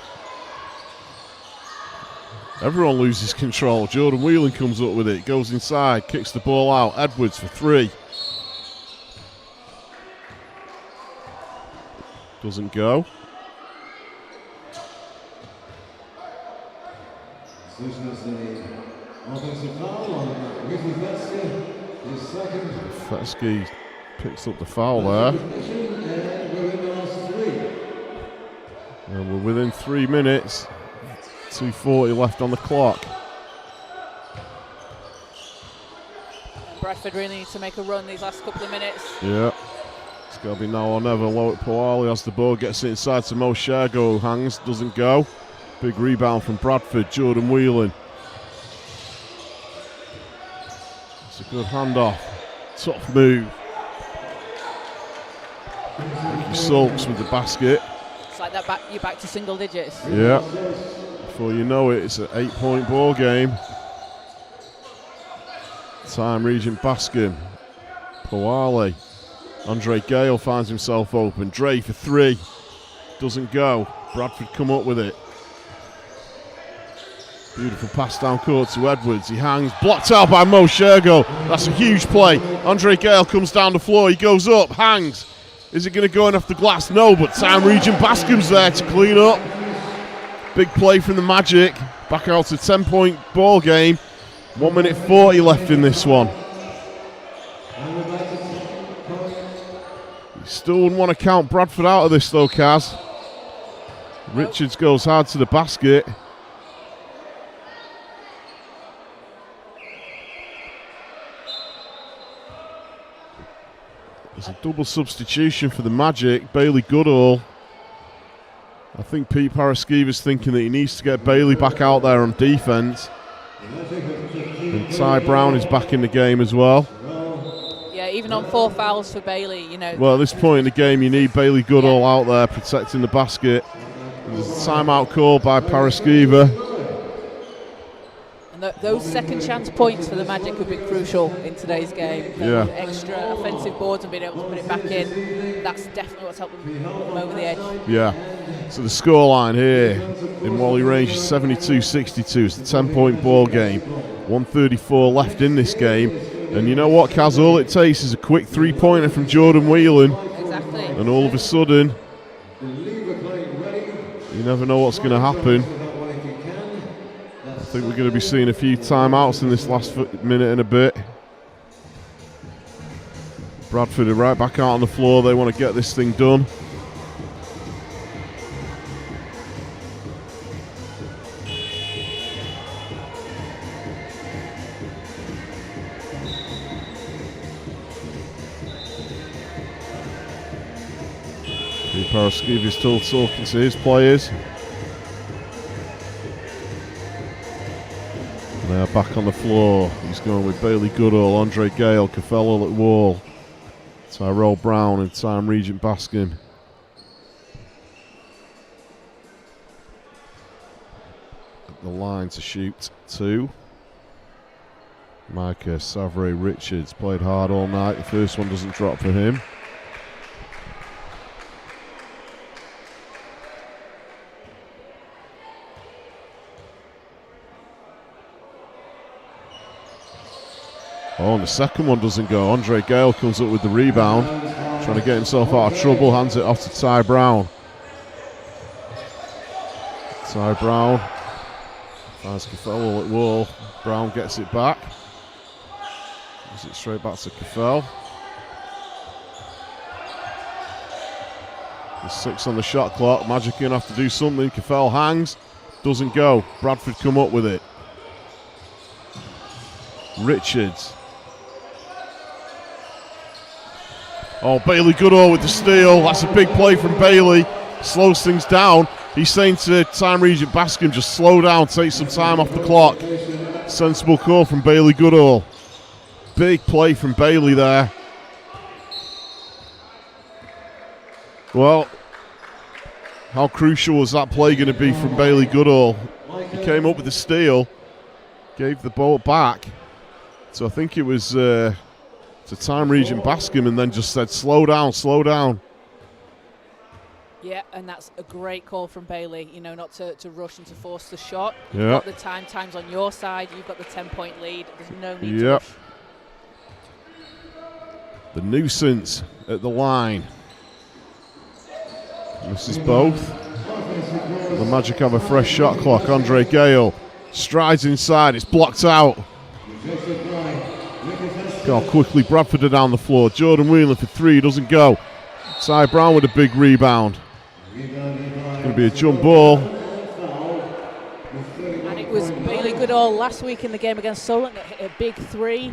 Everyone loses control. Jordan Whelan comes up with it. Goes inside. Kicks the ball out. Edwards for 3. Doesn't go. Fetsky picks up the foul there. And we're within 3 minutes. 2:40 left on the clock. Bradford really needs to make a run these last couple of minutes. Yeah. It's got to be now or never. Loic Poale has the ball, gets it inside to Mo Shergo, hangs, doesn't go. Big rebound from Bradford. Jordan Whelan. It's a good handoff. Tough move. Ricky Sulks with the basket. It's like that you're back to single digits. Yeah. Before you know it, it's an 8-point ball game. Time Regent Baskin. Poale. Andre Gale finds himself open. Dre for 3. Doesn't go. Bradford come up with it. Beautiful pass down court to Edwards. He hangs, blocked out by Mo Shergo. That's a huge play. Andre Gale comes down the floor. He goes up, hangs. Is it going to go in off the glass? No, but Time Regent Bascom's there to clean up. Big play from the Magic. Back out to 10-point ball game. 1 minute 40 left in this one. You still wouldn't want to count Bradford out of this though, Kaz. Richards goes hard to the basket. There's a double substitution for the Magic. Bailey Goodall. I think Pete Paraskiva's thinking that he needs to get Bailey back out there on defense. And Ty Brown is back in the game as well. Yeah, even on 4 fouls for Bailey, you know. Well, at this point in the game, you need Bailey Goodall out there protecting the basket. There's a timeout call by Paraskiva. And those second chance points for the Magic have been crucial in today's game. Yeah. Extra offensive boards and being able to put it back in. That's definitely what's helped them over the edge. Yeah. So the scoreline here in Wally Range is 72-62. It's a 10-point ball game. 1:34 left in this game. And you know what, Kaz? All it takes is a quick three-pointer from Jordan Whelan. Exactly. And all of a sudden, you never know what's going to happen. I think we're going to be seeing a few timeouts in this last minute and a bit. Bradford are right back out on the floor. They want to get this thing done. Paraskiva is still talking to his players. They are back on the floor. He's going with Bailey Goodall, Andre Gale, Cafello at wall, Tyrell Brown and Time Regent Bascom. At the line to shoot 2. Micah Savre Richards played hard all night. The first one doesn't drop for him. Oh, and the second one doesn't go. Andre Gale comes up with the rebound, trying to get himself out of trouble, hands it off to Ty Brown. Ty Brown finds Cafello at wall. Brown gets it back. Gives it straight back to Cafell. There's 6 on the shot clock. Magic going to have to do something. Cafell hangs, doesn't go. Bradford come up with it. Richards. Oh, Bailey Goodall with the steal. That's a big play from Bailey. Slows things down. He's saying to Time Regent Bascom, just slow down, take some time off the clock. Sensible call from Bailey Goodall. Big play from Bailey there. Well, how crucial was that play going to be from Bailey Goodall? He came up with the steal, gave the ball back. So I think it was to Time Regent Bascom and then just said, slow down, slow down. Yeah, and that's a great call from Bailey, you know, not to rush and to force the shot. You've Yeah. got the time's on your side, you've got the 10-point lead, there's no need to rush. The nuisance at the line. Misses both. The Magic have a fresh shot clock. Andre Gale strides inside, it's blocked out. Look how quickly Bradford are down the floor. Jordan Whelan for 3, doesn't go. Ty Brown with a big rebound. It's going to be a jump ball. And it was Bailey Goodall last week in the game against Solent that hit a big 3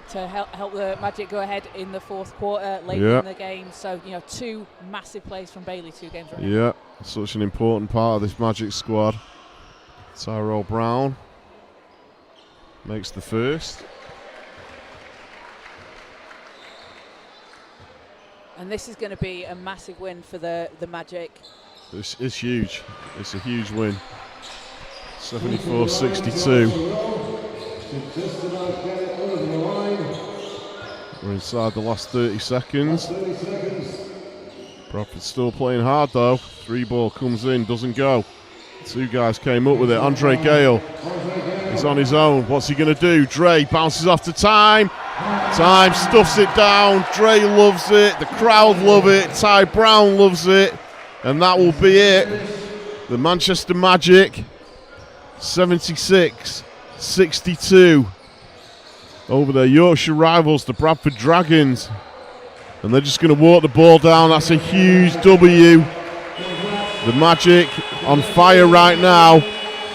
to help the Magic go ahead in the 4th quarter later in the game. So, you know, 2 massive plays from Bailey, 2 games running. Yeah, such an important part of this Magic squad. Tyrell Brown makes the first. And this is going to be a massive win for the Magic. It's huge. It's a huge win. 74-62. We're inside the last 30 seconds. Bradford still playing hard though. 3 ball comes in, doesn't go. Two guys came up with it. Andre Gale is on his own. What's he going to do? Dre bounces off to Time. Time stuffs it down. Dre loves it. The crowd love it. Ty Brown loves it. And that will be it. The Manchester Magic, 76-62 over their Yorkshire rivals, the Bradford Dragons. And they're just going to walk the ball down. That's a huge W. The Magic on fire right now.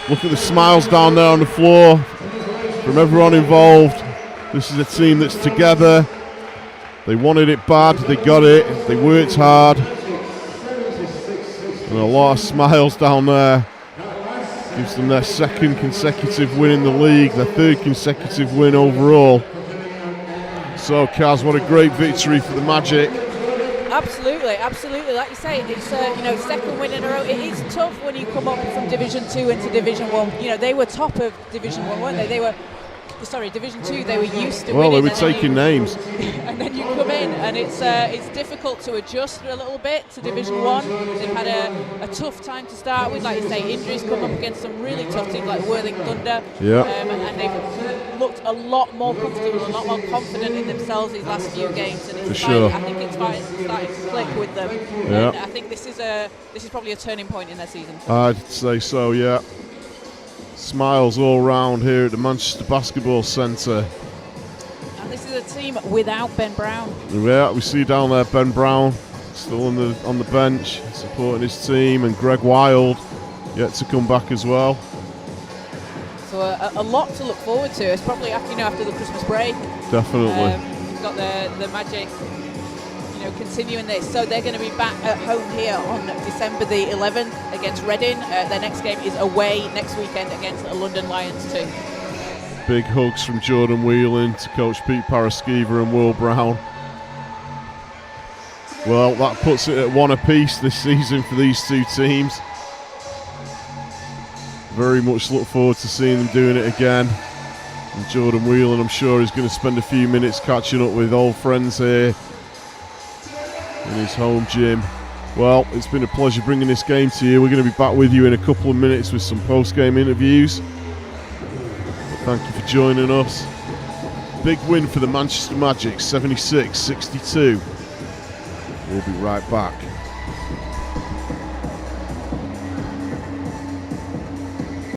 Look at the smiles down there on the floor from everyone involved. This is a team that's together. They wanted it bad, they got it, they worked hard. And a lot of smiles down there. Gives them their second consecutive win in the league, their third consecutive win overall. So, Kaz, what a great victory for the Magic. Absolutely, absolutely. Like you say, it's second win in a row. It is tough when you come up from Division 2 into Division 1. You know, they were top of Division 1, weren't they? Division 2, they were used to winning. Well, they were taking names. And then you come in, and it's difficult to adjust a little bit to Division 1. They've had a tough time to start with. Like you say, injuries come up against some really tough teams like Worthing Thunder. Yeah. And they've looked a lot more comfortable, a lot more confident in themselves these last few games. And it's I think it's starting to click with them. Yeah. And I think this is probably a turning point in their season. I'd say so, yeah. Smiles all round here at the Manchester Basketball Centre. And this is a team without Ben Brown. Yeah, we see down there Ben Brown still on the bench supporting his team, and Greg Wild yet to come back as well. So a lot to look forward to. It's probably after the Christmas break. Definitely. We've got the Magic, continuing this. So they're going to be back at home here on December the 11th against Reading. Their next game is away next weekend against the London Lions too. Big hugs from Jordan Whelan to Coach Pete Paraskiva and Will Brown. Well, that puts it at 1 apiece this season for these two teams. Very much look forward to seeing them doing it again. And Jordan Whelan, I'm sure, is going to spend a few minutes catching up with old friends here in his home gym. Well, it's been a pleasure bringing this game to you. We're going to be back with you in a couple of minutes with some post-game interviews. But thank you for joining us. Big win for the Manchester Magic, 76-62. We'll be right back.